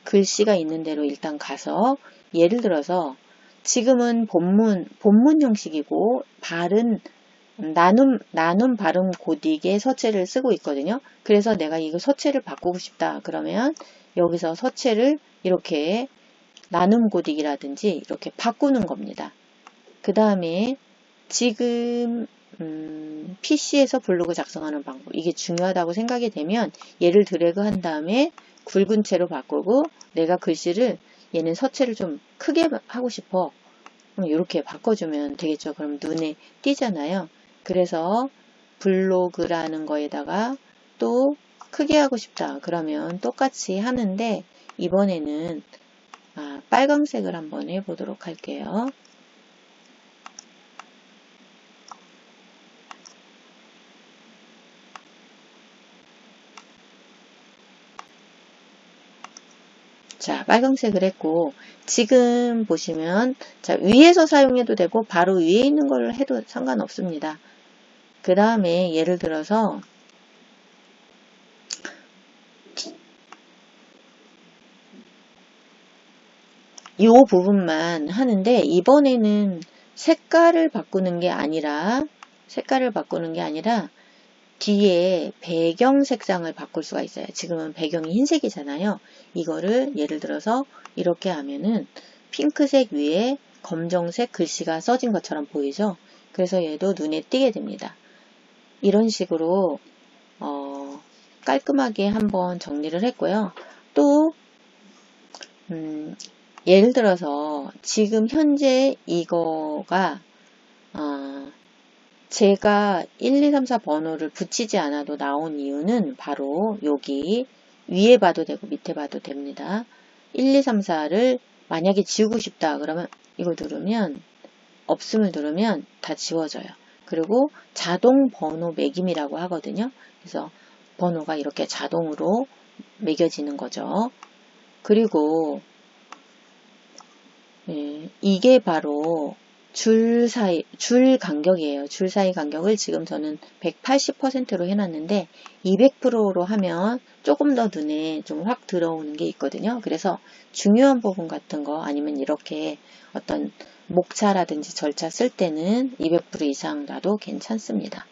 글씨가 있는 대로 일단 가서 예를 들어서 지금은 본문 형식이고 나눔 발음 고딕의 서체를 쓰고 있거든요. 그래서 내가 이거 서체를 바꾸고 싶다. 그러면 여기서 서체를 이렇게 나눔 고딕이라든지 이렇게 바꾸는 겁니다. 그 다음에 지금 PC에서 블로그 작성하는 방법 이게 중요하다고 생각이 되면 얘를 드래그 한 다음에 굵은 채로 바꾸고 내가 글씨를 얘는 서체를 좀 크게 하고 싶어. 이렇게 바꿔주면 되겠죠. 그럼 눈에 띄잖아요. 그래서 블로그라는 거에다가 또 크게 하고 싶다. 그러면 똑같이 하는데 이번에는 빨강색을 한번 해보도록 할게요. 자, 빨강색을 했고 지금 보시면 자, 위에서 사용해도 되고 바로 위에 있는 걸 해도 상관없습니다. 그 다음에 예를 들어서 이 부분만 하는데 이번에는 색깔을 바꾸는 게 아니라 뒤에 배경 색상을 바꿀 수가 있어요. 지금은 배경이 흰색이잖아요. 이거를 예를 들어서 이렇게 하면은 핑크색 위에 검정색 글씨가 써진 것처럼 보이죠. 그래서 얘도 눈에 띄게 됩니다. 이런 식으로 깔끔하게 한번 정리를 했고요. 또 예를 들어서 지금 현재 이거가 제가 1, 2, 3, 4 번호를 붙이지 않아도 나온 이유는 바로 여기 위에 봐도 되고 밑에 봐도 됩니다. 1, 2, 3, 4를 만약에 지우고 싶다 그러면 이거 누르면 없음을 누르면 다 지워져요. 그리고 자동 번호 매김이라고 하거든요. 그래서 번호가 이렇게 자동으로 매겨지는 거죠. 그리고 이게 바로 줄 간격이에요. 줄 사이 간격을 지금 저는 180%로 해놨는데 200%로 하면 조금 더 눈에 좀 확 들어오는 게 있거든요. 그래서 중요한 부분 같은 거 아니면 이렇게 어떤 목차라든지 절차 쓸 때는 200% 이상 놔도 괜찮습니다.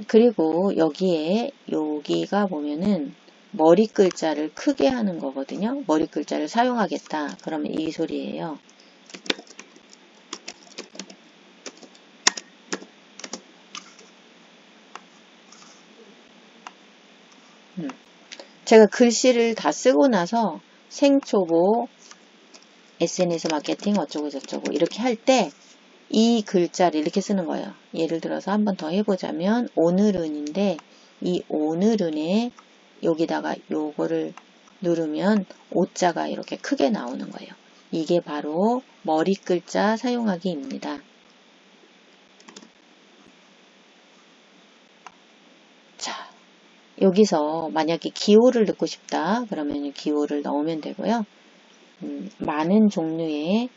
그리고 여기가 보면은 머리 글자를 크게 하는 거거든요. 머리 글자를 사용하겠다. 그러면 이 소리예요. 제가 글씨를 다 쓰고 나서 생초보, SNS 마케팅 어쩌고 저쩌고 이렇게 할 때 이 글자를 이렇게 쓰는 거예요. 예를 들어서 한번 더 해보자면 오늘은인데 이 오늘은에 여기다가 요거를 누르면 오자가 이렇게 크게 나오는 거예요. 이게 바로 머리 글자 사용하기입니다. 자, 여기서 만약에 기호를 넣고 싶다 그러면 기호를 넣으면 되고요. 많은 종류의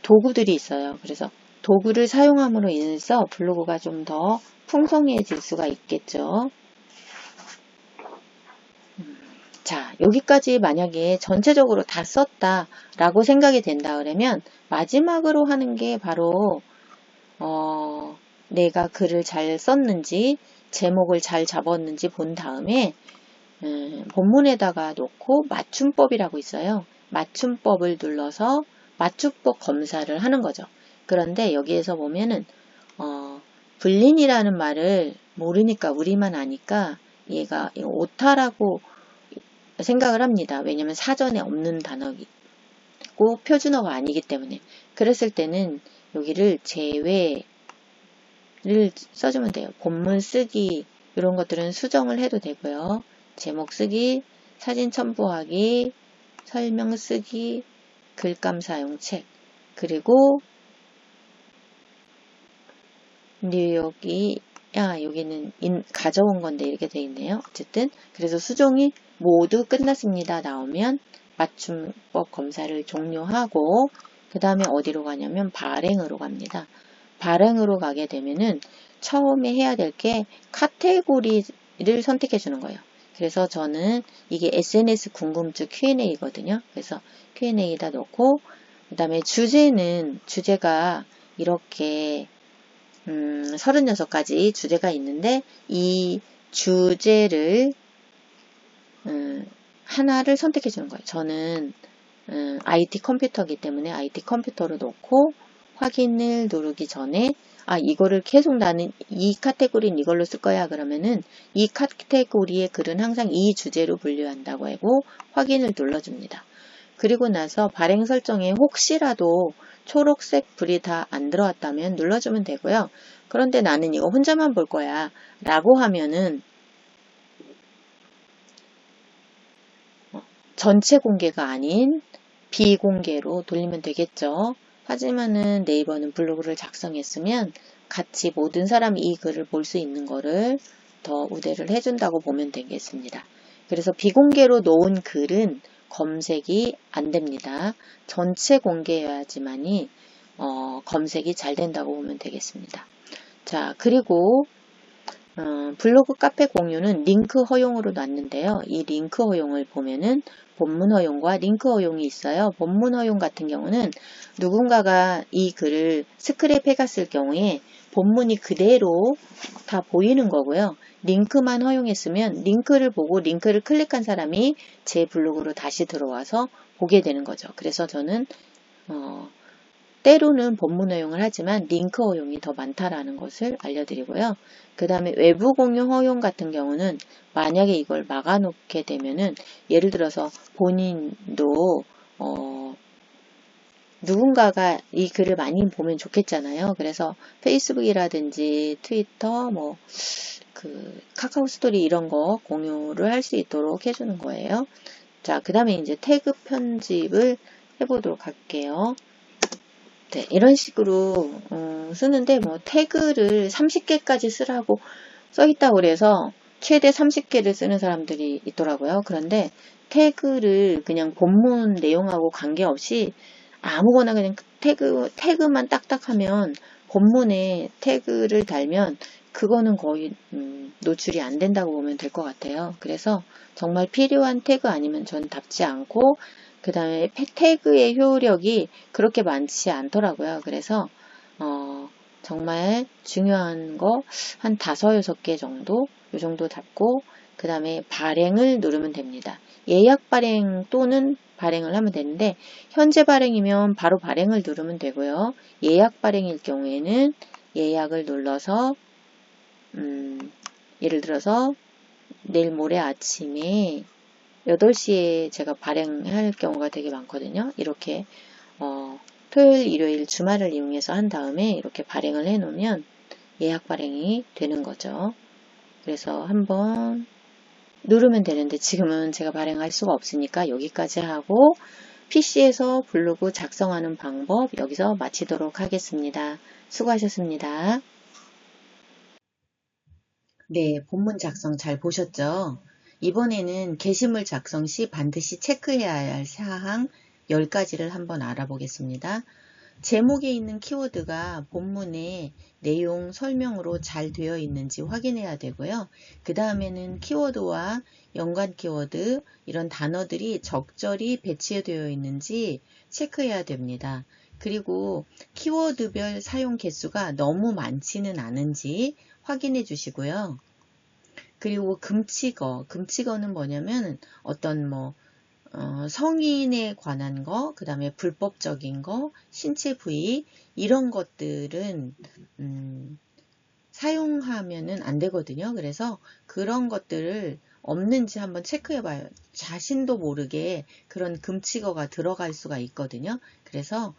도구들이 있어요. 그래서 도구를 사용함으로 인해서 블로그가 좀 더 풍성해질 수가 있겠죠. 자, 여기까지 만약에 전체적으로 다 썼다 라고 생각이 된다 그러면 마지막으로 하는 게 바로 내가 글을 잘 썼는지 제목을 잘 잡았는지 본 다음에 본문에다가 놓고 맞춤법이라고 있어요. 맞춤법을 눌러서 맞춤법 검사를 하는 거죠. 그런데 여기에서 보면은 불린이라는 말을 모르니까 우리만 아니까 얘가 오타라고 생각을 합니다. 왜냐면 사전에 없는 단어고 표준어가 아니기 때문에. 그랬을 때는 여기를 제외를 써주면 돼요. 본문 쓰기 이런 것들은 수정을 해도 되고요. 제목 쓰기, 사진 첨부하기, 설명 쓰기, 글감 사용 책, 그리고 여기는 가져온 건데 이렇게 되어 있네요. 어쨌든 그래서 수정이 모두 끝났습니다. 나오면 맞춤법 검사를 종료하고 그 다음에 어디로 가냐면 발행으로 갑니다. 발행으로 가게 되면은 처음에 해야 될 게 카테고리를 선택해 주는 거예요. 그래서 저는 이게 SNS 궁금증 Q&A거든요. 그래서 Q&A에다 넣고 그 다음에 주제가 이렇게 36가지 주제가 있는데 이 주제를 하나를 선택해 주는 거예요. 저는 IT 컴퓨터이기 때문에 IT 컴퓨터로 놓고 확인을 누르기 전에 이거를 계속 나는 이 카테고리는 이걸로 쓸 거야 그러면은 이 카테고리의 글은 항상 이 주제로 분류한다고 하고 확인을 눌러줍니다. 그리고 나서 발행 설정에 혹시라도 초록색 불이 다 안 들어왔다면 눌러주면 되고요. 그런데 나는 이거 혼자만 볼 거야 라고 하면은 전체 공개가 아닌 비공개로 돌리면 되겠죠. 하지만은 네이버는 블로그를 작성했으면 같이 모든 사람이 이 글을 볼 수 있는 거를 더 우대를 해준다고 보면 되겠습니다. 그래서 비공개로 놓은 글은 검색이 안 됩니다. 전체 공개여야지만이 검색이 잘 된다고 보면 되겠습니다. 자, 그리고 블로그 카페 공유는 링크 허용으로 놨는데요. 이 링크 허용을 보면은 본문 허용과 링크 허용이 있어요. 본문 허용 같은 경우는 누군가가 이 글을 스크랩해 갔을 경우에 본문이 그대로 다 보이는 거고요. 링크만 허용했으면 링크를 보고 링크를 클릭한 사람이 제 블로그로 다시 들어와서 보게 되는 거죠. 그래서 저는 때로는 본문 허용을 하지만 링크 허용이 더 많다라는 것을 알려드리고요. 그 다음에 외부 공유 허용 같은 경우는 만약에 이걸 막아놓게 되면은 예를 들어서 본인도 누군가가 이 글을 많이 보면 좋겠잖아요. 그래서 페이스북이라든지 트위터, 카카오 스토리 이런 거 공유를 할 수 있도록 해주는 거예요. 자, 그 다음에 이제 태그 편집을 해보도록 할게요. 네, 이런 식으로 쓰는데 태그를 30개까지 쓰라고 써있다고 그래서 최대 30개를 쓰는 사람들이 있더라고요. 그런데 태그를 그냥 본문 내용하고 관계없이 아무거나 그냥 태그만 딱딱 하면 본문에 태그를 달면 그거는 거의 노출이 안 된다고 보면 될 것 같아요. 그래서 정말 필요한 태그 아니면 전 답지 않고 그 다음에 태그의 효력이 그렇게 많지 않더라고요. 그래서 정말 중요한 거 한 5, 6개 정도 이 정도 잡고 그 다음에 발행을 누르면 됩니다. 예약 발행 또는 발행을 하면 되는데 현재 발행이면 바로 발행을 누르면 되고요. 예약 발행일 경우에는 예약을 눌러서 예를 들어서 내일 모레 아침에 8시에 제가 발행할 경우가 되게 많거든요. 이렇게 토요일, 일요일, 주말을 이용해서 한 다음에 이렇게 발행을 해 놓으면 예약 발행이 되는 거죠. 그래서 한번 누르면 되는데 지금은 제가 발행할 수가 없으니까 여기까지 하고 PC에서 블로그 작성하는 방법 여기서 마치도록 하겠습니다. 수고하셨습니다. 네, 본문 작성 잘 보셨죠? 이번에는 게시물 작성 시 반드시 체크해야 할 사항 10가지를 한번 알아보겠습니다. 제목에 있는 키워드가 본문의 내용 설명으로 잘 되어 있는지 확인해야 되고요. 그 다음에는 키워드와 연관 키워드 이런 단어들이 적절히 배치되어 있는지 체크해야 됩니다. 그리고 키워드별 사용 개수가 너무 많지는 않은지 확인해 주시고요. 그리고 금치어는 뭐냐면 어떤 성인에 관한 거, 그 다음에 불법적인 거, 신체 부위 이런 것들은 사용하면은 안 되거든요. 그래서 그런 것들을 없는지 한번 체크해 봐요. 자신도 모르게 그런 금치어가 들어갈 수가 있거든요. 그래서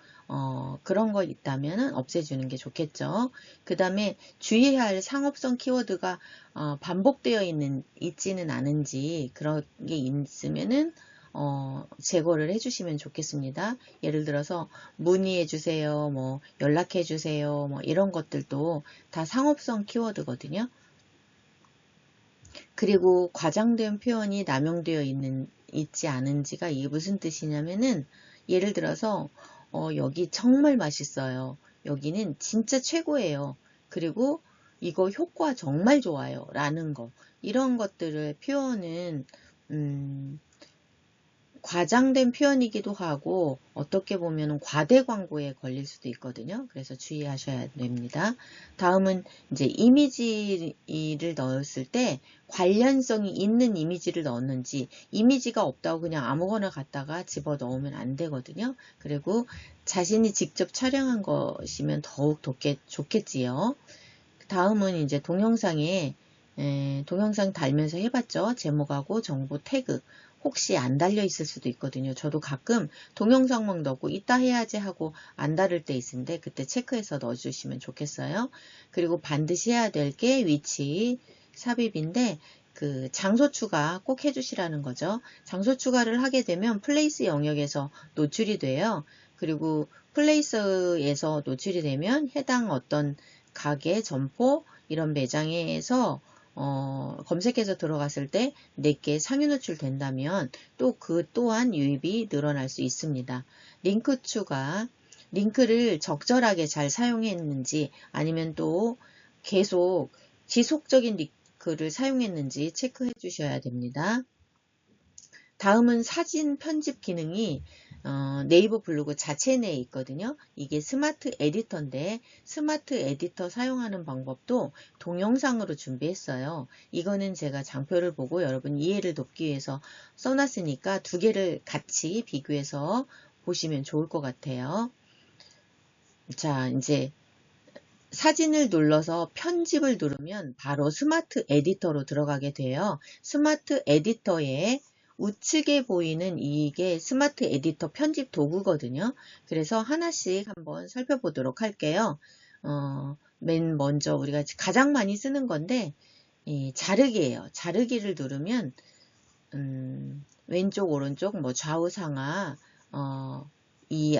그런 거 있다면 없애주는 게 좋겠죠. 그 다음에 주의해야 할 상업성 키워드가 반복되어 있지는 않은지 그런 게 있으면은 제거를 해주시면 좋겠습니다. 예를 들어서 문의해 주세요, 뭐 연락해 주세요, 뭐 이런 것들도 다 상업성 키워드거든요. 그리고 과장된 표현이 남용되어 있지 않은지가 이게 무슨 뜻이냐면은 예를 들어서 여기 정말 맛있어요. 여기는 진짜 최고예요. 그리고 이거 효과 정말 좋아요. 라는 거. 이런 것들을 표현은 과장된 표현이기도 하고 어떻게 보면 과대 광고에 걸릴 수도 있거든요. 그래서 주의하셔야 됩니다. 다음은 이제 이미지를 넣었을 때 관련성이 있는 이미지를 넣었는지 이미지가 없다고 그냥 아무거나 갖다가 집어 넣으면 안 되거든요. 그리고 자신이 직접 촬영한 것이면 더욱 좋겠지요. 다음은 이제 동영상 달면서 해봤죠. 제목하고 정보 태그. 혹시 안 달려 있을 수도 있거든요. 저도 가끔 동영상만 넣고 이따 해야지 하고 안 다를 때 있는데 그때 체크해서 넣어주시면 좋겠어요. 그리고 반드시 해야 될 게 위치 삽입인데 그 장소 추가 꼭 해주시라는 거죠. 장소 추가를 하게 되면 플레이스 영역에서 노출이 돼요. 그리고 플레이스에서 노출이 되면 해당 어떤 가게, 점포 이런 매장에서 검색해서 들어갔을 때 내게 상위 노출 된다면 또 그 또한 유입이 늘어날 수 있습니다. 링크 추가, 링크를 적절하게 잘 사용했는지 아니면 또 계속 지속적인 링크를 사용했는지 체크해 주셔야 됩니다. 다음은 사진 편집 기능이 네이버 블로그 자체 내에 있거든요. 이게 스마트 에디터인데 스마트 에디터 사용하는 방법도 동영상으로 준비했어요. 이거는 제가 장표를 보고 여러분 이해를 돕기 위해서 써놨으니까 두 개를 같이 비교해서 보시면 좋을 것 같아요. 자, 이제 사진을 눌러서 편집을 누르면 바로 스마트 에디터로 들어가게 돼요. 스마트 에디터에 우측에 보이는 이게 스마트 에디터 편집 도구거든요. 그래서 하나씩 한번 살펴보도록 할게요. 맨 먼저 우리가 가장 많이 쓰는 건데 자르기예요. 자르기를 누르면 왼쪽 오른쪽 뭐 좌우 상하 이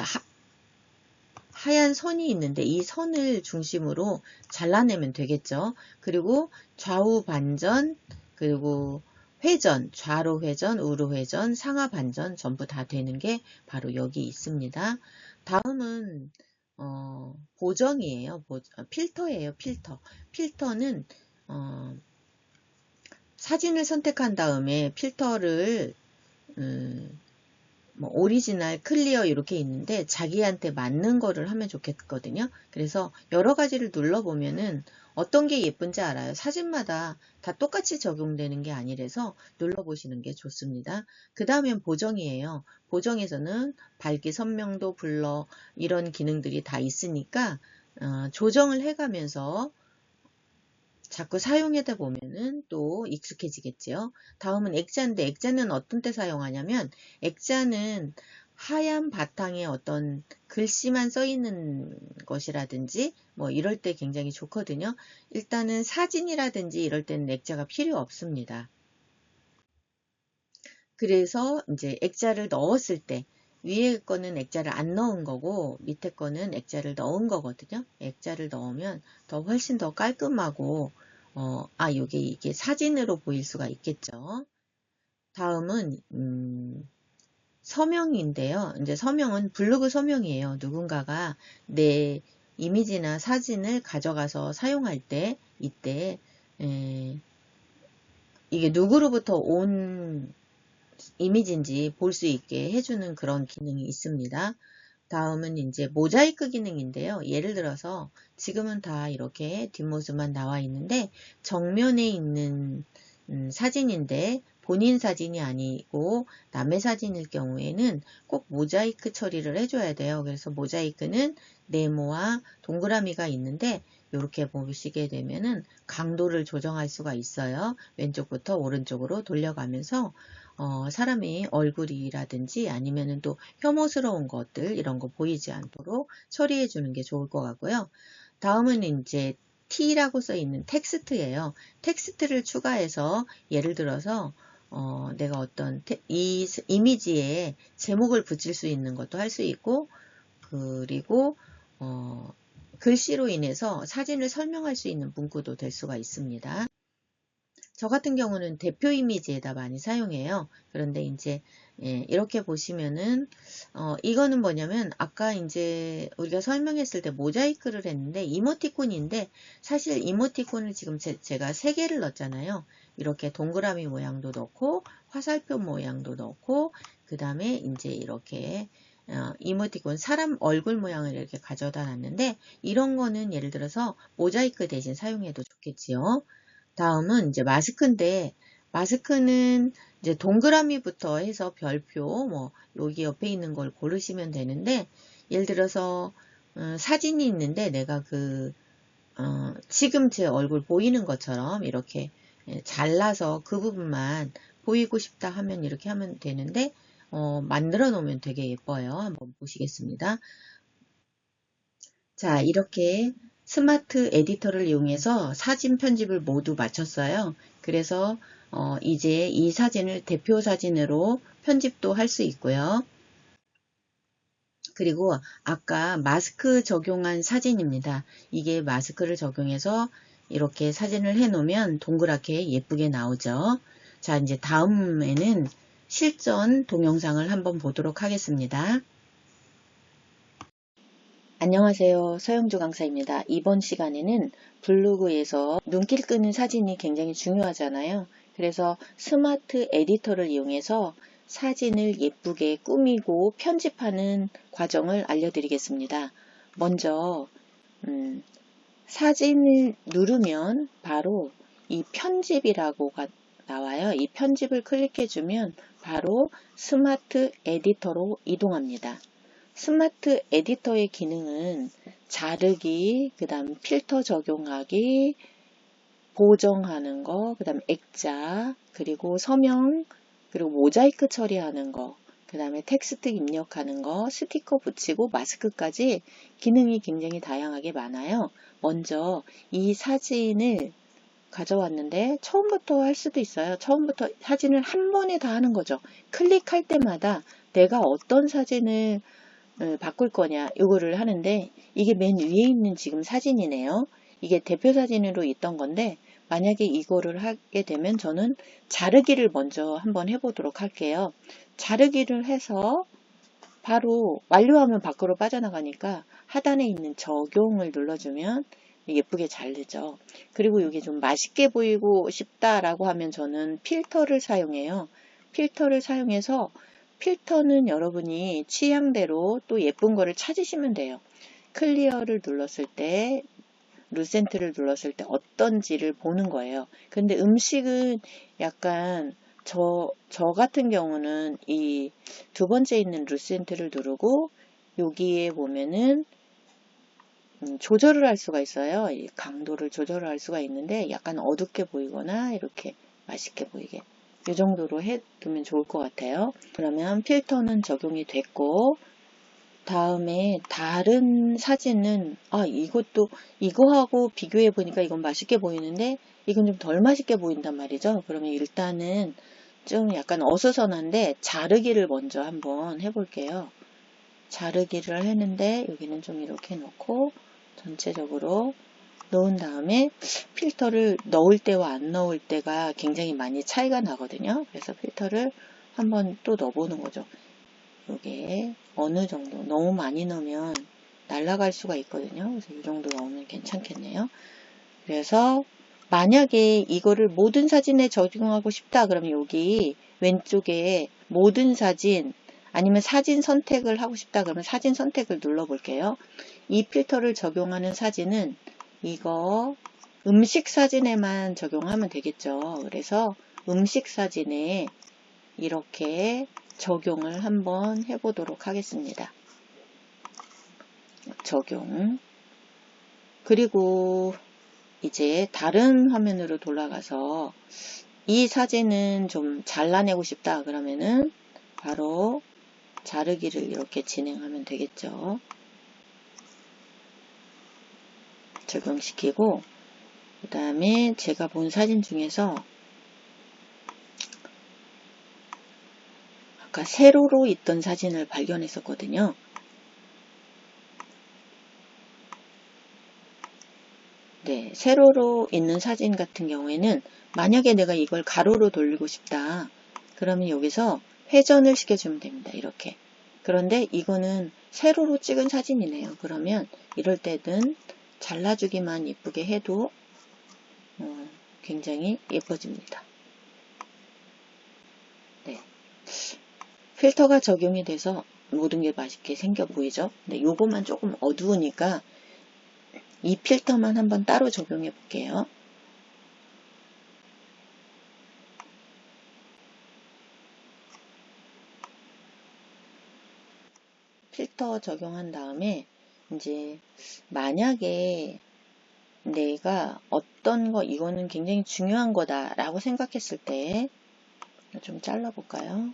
하얀 선이 있는데 이 선을 중심으로 잘라내면 되겠죠. 그리고 좌우 반전, 그리고 회전, 좌로 회전, 우로 회전, 상하 반전 전부 다 되는 게 바로 여기 있습니다. 다음은 보정이에요. 필터예요. 필터. 필터는 사진을 선택한 다음에 필터를 뭐 오리지널, 클리어 이렇게 있는데 자기한테 맞는 거를 하면 좋겠거든요. 그래서 여러 가지를 눌러보면은 어떤 게 예쁜지 알아요. 사진마다 다 똑같이 적용되는 게 아니라서 눌러보시는 게 좋습니다. 그 다음엔 보정이에요. 보정에서는 밝기, 선명도, 블러 이런 기능들이 다 있으니까 조정을 해가면서 자꾸 사용하다 보면은 또 익숙해지겠죠. 다음은 액자인데 액자는 어떤 때 사용하냐면 액자는 하얀 바탕에 어떤 글씨만 써 있는 것이라든지 뭐 이럴 때 굉장히 좋거든요. 일단은 사진이라든지 이럴 때는 액자가 필요 없습니다. 그래서 이제 액자를 넣었을 때 위에 거는 액자를 안 넣은 거고 밑에 거는 액자를 넣은 거거든요. 액자를 넣으면 더 훨씬 더 깔끔하고 이게 사진으로 보일 수가 있겠죠. 다음은 서명인데요. 이제 서명은 블로그 서명이에요. 누군가가 내 이미지나 사진을 가져가서 사용할 때 이때 이게 누구로부터 온 이미지인지 볼 수 있게 해주는 그런 기능이 있습니다. 다음은 이제 모자이크 기능인데요. 예를 들어서 지금은 다 이렇게 뒷모습만 나와 있는데 정면에 있는 사진인데 본인 사진이 아니고 남의 사진일 경우에는 꼭 모자이크 처리를 해줘야 돼요. 그래서 모자이크는 네모와 동그라미가 있는데 이렇게 보시게 되면은 강도를 조정할 수가 있어요. 왼쪽부터 오른쪽으로 돌려가면서 사람의 얼굴이라든지 아니면은 또 혐오스러운 것들 이런 거 보이지 않도록 처리해 주는 게 좋을 것 같고요. 다음은 이제 T라고 써 있는 텍스트예요. 텍스트를 추가해서 예를 들어서 내가 어떤 이 이미지에 제목을 붙일 수 있는 것도 할 수 있고 그리고 글씨로 인해서 사진을 설명할 수 있는 문구도 될 수가 있습니다. 저 같은 경우는 대표 이미지에다 많이 사용해요. 그런데 이제 이렇게 보시면은 이거는 뭐냐면 아까 이제 우리가 설명했을 때 모자이크를 했는데 이모티콘인데 사실 이모티콘을 지금 제가 3개를 넣었잖아요. 이렇게 동그라미 모양도 넣고 화살표 모양도 넣고 그 다음에 이제 이렇게 이모티콘 사람 얼굴 모양을 이렇게 가져다 놨는데 이런 거는 예를 들어서 모자이크 대신 사용해도 좋겠지요. 다음은 이제 마스크인데 마스크는 이제 동그라미부터 해서 별표 뭐 여기 옆에 있는 걸 고르시면 되는데 예를 들어서 사진이 있는데 내가 지금 제 얼굴 보이는 것처럼 이렇게 잘라서 그 부분만 보이고 싶다 하면 이렇게 하면 되는데 만들어 놓으면 되게 예뻐요. 한번 보시겠습니다. 자, 이렇게 스마트 에디터를 이용해서 사진 편집을 모두 마쳤어요. 그래서 이제 이 사진을 대표 사진으로 편집도 할 수 있고요. 그리고 아까 마스크 적용한 사진입니다. 이게 마스크를 적용해서 이렇게 사진을 해 놓으면 동그랗게 예쁘게 나오죠. 자, 이제 다음에는 실전 동영상을 한번 보도록 하겠습니다. 안녕하세요. 서영주 강사입니다. 이번 시간에는 블로그에서 눈길 끄는 사진이 굉장히 중요하잖아요. 그래서 스마트 에디터를 이용해서 사진을 예쁘게 꾸미고 편집하는 과정을 알려드리겠습니다. 먼저 사진을 누르면 바로 이 편집이라고가 나와요. 이 편집을 클릭해주면 바로 스마트 에디터로 이동합니다. 스마트 에디터의 기능은 자르기, 그 다음 필터 적용하기, 보정하는 거, 그 다음 액자, 그리고 서명, 그리고 모자이크 처리하는 거, 그 다음에 텍스트 입력하는 거, 스티커 붙이고 마스크까지 기능이 굉장히 다양하게 많아요. 먼저 이 사진을 가져왔는데 처음부터 할 수도 있어요. 처음부터 사진을 한 번에 다 하는 거죠. 클릭할 때마다 내가 어떤 사진을 바꿀 거냐 이거를 하는데 이게 맨 위에 있는 지금 사진이네요. 이게 대표 사진으로 있던 건데 만약에 이거를 하게 되면 저는 자르기를 먼저 한번 해보도록 할게요. 자르기를 해서 바로 완료하면 밖으로 빠져나가니까 하단에 있는 적용을 눌러주면 예쁘게 자르죠. 그리고 이게 좀 맛있게 보이고 싶다라고 하면 저는 필터를 사용해요. 필터를 사용해서 필터는 여러분이 취향대로 또 예쁜 거를 찾으시면 돼요. 클리어를 눌렀을 때, 루센트를 눌렀을 때 어떤지를 보는 거예요. 근데 음식은 약간 저 같은 경우는 이 두 번째 있는 루센트를 누르고 여기에 보면은 조절을 할 수가 있어요. 이 강도를 조절을 할 수가 있는데 약간 어둡게 보이거나 이렇게 맛있게 보이게 이 정도로 해두면 좋을 것 같아요. 그러면 필터는 적용이 됐고, 다음에 다른 사진은 이것도 이거하고 비교해 보니까 이건 맛있게 보이는데 이건 좀 덜 맛있게 보인단 말이죠. 그러면 일단은 좀 약간 어수선한데 자르기를 먼저 한번 해볼게요. 자르기를 했는데 여기는 좀 이렇게 놓고 전체적으로 넣은 다음에 필터를 넣을 때와 안 넣을 때가 굉장히 많이 차이가 나거든요. 그래서 필터를 한번 또 넣어보는 거죠. 이게 어느 정도, 너무 많이 넣으면 날아갈 수가 있거든요. 그래서 이 정도 넣으면 괜찮겠네요. 그래서 만약에 이거를 모든 사진에 적용하고 싶다 그러면 여기 왼쪽에 모든 사진 아니면 사진 선택을 하고 싶다 그러면 사진 선택을 눌러 볼게요. 이 필터를 적용하는 사진은 이거 음식 사진에만 적용하면 되겠죠. 그래서 음식 사진에 이렇게 적용을 한번 해보도록 하겠습니다. 적용. 그리고 이제 다른 화면으로 돌아가서 이 사진은 좀 잘라내고 싶다 그러면은 바로 자르기를 이렇게 진행하면 되겠죠. 적용시키고 그 다음에 제가 본 사진 중에서 아까 세로로 있던 사진을 발견했었거든요. 네, 세로로 있는 사진 같은 경우에는 만약에 내가 이걸 가로로 돌리고 싶다. 그러면 여기서 회전을 시켜주면 됩니다. 이렇게. 그런데 이거는 세로로 찍은 사진이네요. 그러면 이럴 때는 잘라주기만 예쁘게 해도 굉장히 예뻐집니다. 네. 필터가 적용이 돼서 모든 게 맛있게 생겨 보이죠? 근데 요거만 조금 어두우니까 이 필터만 한번 따로 적용해 볼게요. 필터 적용한 다음에 이제 만약에 내가 어떤 거 이거는 굉장히 중요한 거다 라고 생각했을 때 좀 잘라볼까요?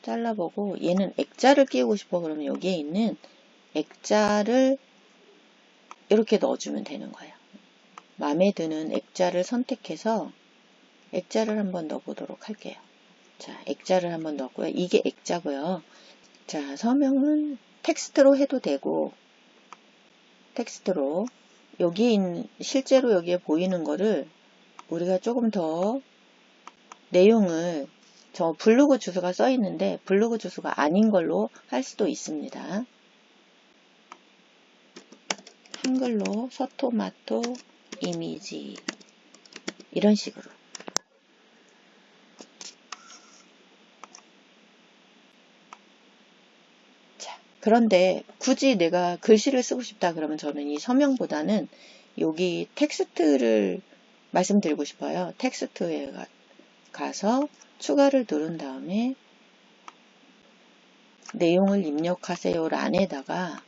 잘라보고 얘는 액자를 끼우고 싶어 그러면 여기에 있는 액자를 이렇게 넣어주면 되는 거예요. 마음에 드는 액자를 선택해서 액자를 한번 넣어보도록 할게요. 자, 액자를 한번 넣었고요. 이게 액자고요. 자, 서명은 텍스트로 해도 되고 텍스트로 여기에 있는 실제로 여기에 보이는 거를 우리가 조금 더 내용을 저 블로그 주소가 써 있는데 블로그 주소가 아닌 걸로 할 수도 있습니다. 한글로 서토마토 이미지 이런 식으로. 자, 그런데 굳이 내가 글씨를 쓰고 싶다 그러면 저는 이 서명보다는 여기 텍스트를 말씀드리고 싶어요. 텍스트에 가서 추가를 누른 다음에 내용을 입력하세요 란에다가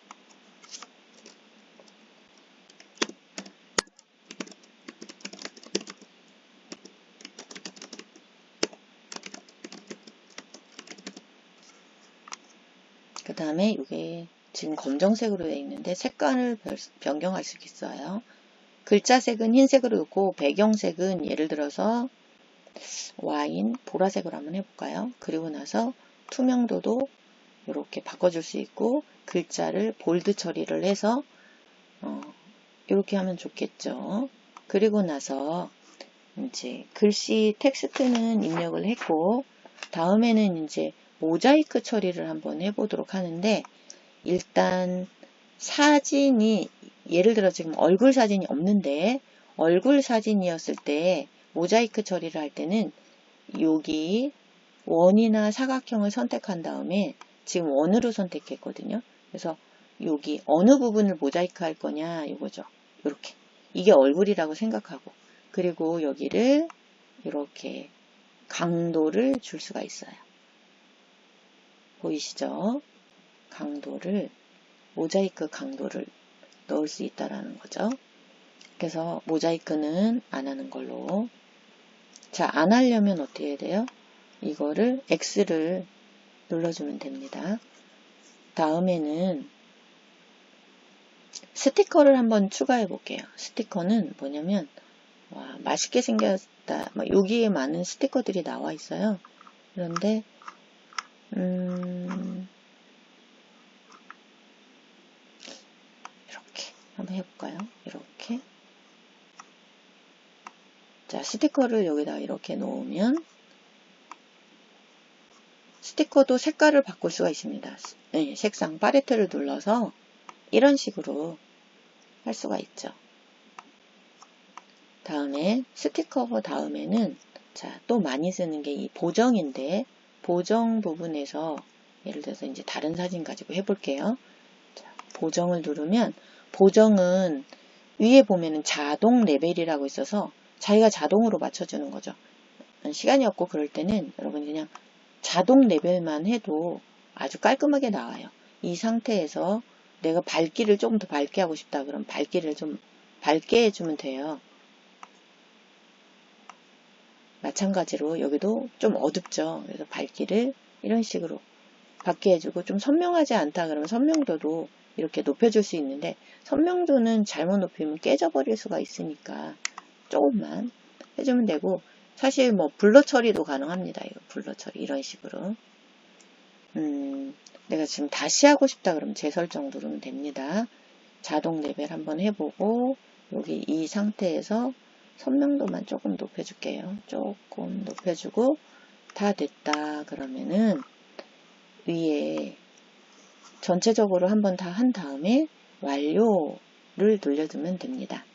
그 다음에 이게 지금 검정색으로 되어 있는데 색깔을 변경할 수 있어요. 글자색은 흰색으로 놓고 배경색은 예를 들어서 와인 보라색으로 한번 해볼까요? 그리고 나서 투명도도 이렇게 바꿔줄 수 있고 글자를 볼드 처리를 해서 이렇게 하면 좋겠죠. 그리고 나서 이제 글씨 텍스트는 입력을 했고 다음에는 이제 모자이크 처리를 한번 해보도록 하는데 일단 사진이 예를 들어 지금 얼굴 사진이 없는데 얼굴 사진이었을 때 모자이크 처리를 할 때는 여기 원이나 사각형을 선택한 다음에 지금 원으로 선택했거든요. 그래서 여기 어느 부분을 모자이크 할 거냐 이거죠. 이렇게. 이게 얼굴이라고 생각하고 그리고 여기를 이렇게 강도를 줄 수가 있어요. 보이시죠? 강도를 모자이크 강도를 넣을 수 있다라는 거죠. 그래서 모자이크는 안 하는 걸로. 자, 안 하려면 어떻게 해야 돼요? 이거를 X를 눌러주면 됩니다. 다음에는 스티커를 한번 추가해 볼게요. 스티커는 뭐냐면 와, 맛있게 생겼다. 여기에 많은 스티커들이 나와 있어요. 그런데 이렇게 한번 해볼까요? 이렇게. 자, 스티커를 여기다 이렇게 놓으면 스티커도 색깔을 바꿀 수가 있습니다. 네, 색상 팔레트를 눌러서 이런 식으로 할 수가 있죠. 다음에 스티커 다음에는 자, 또 많이 쓰는 게 이 보정인데 보정 부분에서 예를 들어서 이제 다른 사진 가지고 해볼게요. 자, 보정을 누르면 보정은 위에 보면은 자동 레벨이라고 있어서 자기가 자동으로 맞춰주는 거죠. 시간이 없고 그럴 때는 여러분이 그냥 자동 레벨만 해도 아주 깔끔하게 나와요. 이 상태에서 내가 밝기를 조금 더 밝게 하고 싶다 그럼 밝기를 좀 밝게 해주면 돼요. 마찬가지로 여기도 좀 어둡죠. 그래서 밝기를 이런 식으로 밝게 해주고 좀 선명하지 않다 그러면 선명도도 이렇게 높여줄 수 있는데 선명도는 잘못 높이면 깨져버릴 수가 있으니까 조금만 해주면 되고 사실 뭐 블러 처리도 가능합니다. 이거 블러 처리 이런 식으로 내가 지금 다시 하고 싶다 그러면 재설정 누르면 됩니다. 자동 레벨 한번 해보고 여기 이 상태에서 선명도만 조금 높여줄게요. 조금 높여주고 다 됐다 그러면은 위에 전체적으로 한번 다 한 다음에 완료를 눌러주면 됩니다.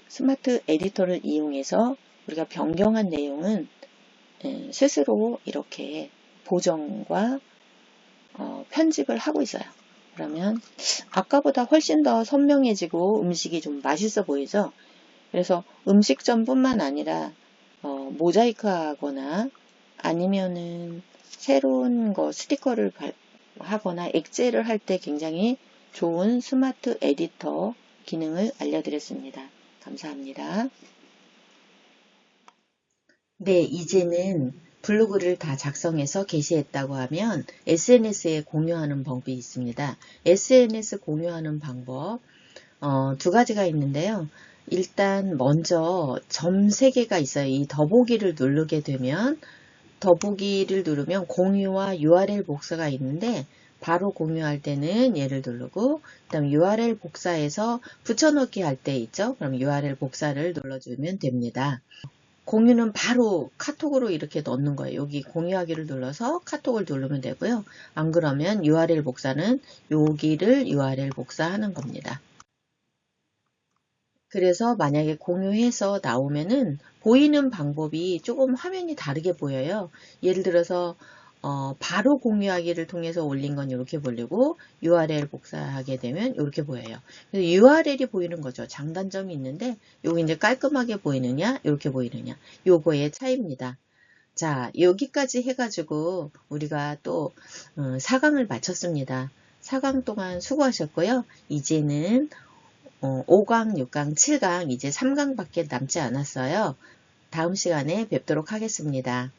스마트 에디터를 이용해서 우리가 변경한 내용은 스스로 이렇게 보정과 편집을 하고 있어요. 그러면 아까보다 훨씬 더 선명해지고 음식이 좀 맛있어 보이죠? 그래서 음식점뿐만 아니라 모자이크 하거나 아니면은 새로운 거 스티커를 하거나 액제를 할 때 굉장히 좋은 스마트 에디터 기능을 알려드렸습니다. 감사합니다. 네, 이제는 블로그를 다 작성해서 게시했다고 하면 SNS에 공유하는 방법이 있습니다. SNS 공유하는 방법 두 가지가 있는데요. 일단 먼저 점 3개가 있어요. 이 더보기를 누르게 되면 더보기를 누르면 공유와 URL 복사가 있는데 바로 공유할 때는 얘를 누르고 그다음 URL 복사해서 붙여넣기 할 때 있죠. 그럼 URL 복사를 눌러주면 됩니다. 공유는 바로 카톡으로 이렇게 넣는 거예요. 여기 공유하기를 눌러서 카톡을 누르면 되고요. 안 그러면 URL 복사는 여기를 URL 복사하는 겁니다. 그래서 만약에 공유해서 나오면은 보이는 방법이 조금 화면이 다르게 보여요. 예를 들어서 바로 공유하기를 통해서 올린 건 이렇게 보이고 URL 복사하게 되면 이렇게 보여요. 그래서 URL이 보이는 거죠. 장단점이 있는데 요거 이제 깔끔하게 보이느냐 이렇게 보이느냐 요거의 차이입니다. 자, 여기까지 해가지고 우리가 또 4강을 마쳤습니다. 4강 동안 수고하셨고요. 이제는 5강, 6강, 7강 이제 3강밖에 남지 않았어요. 다음 시간에 뵙도록 하겠습니다.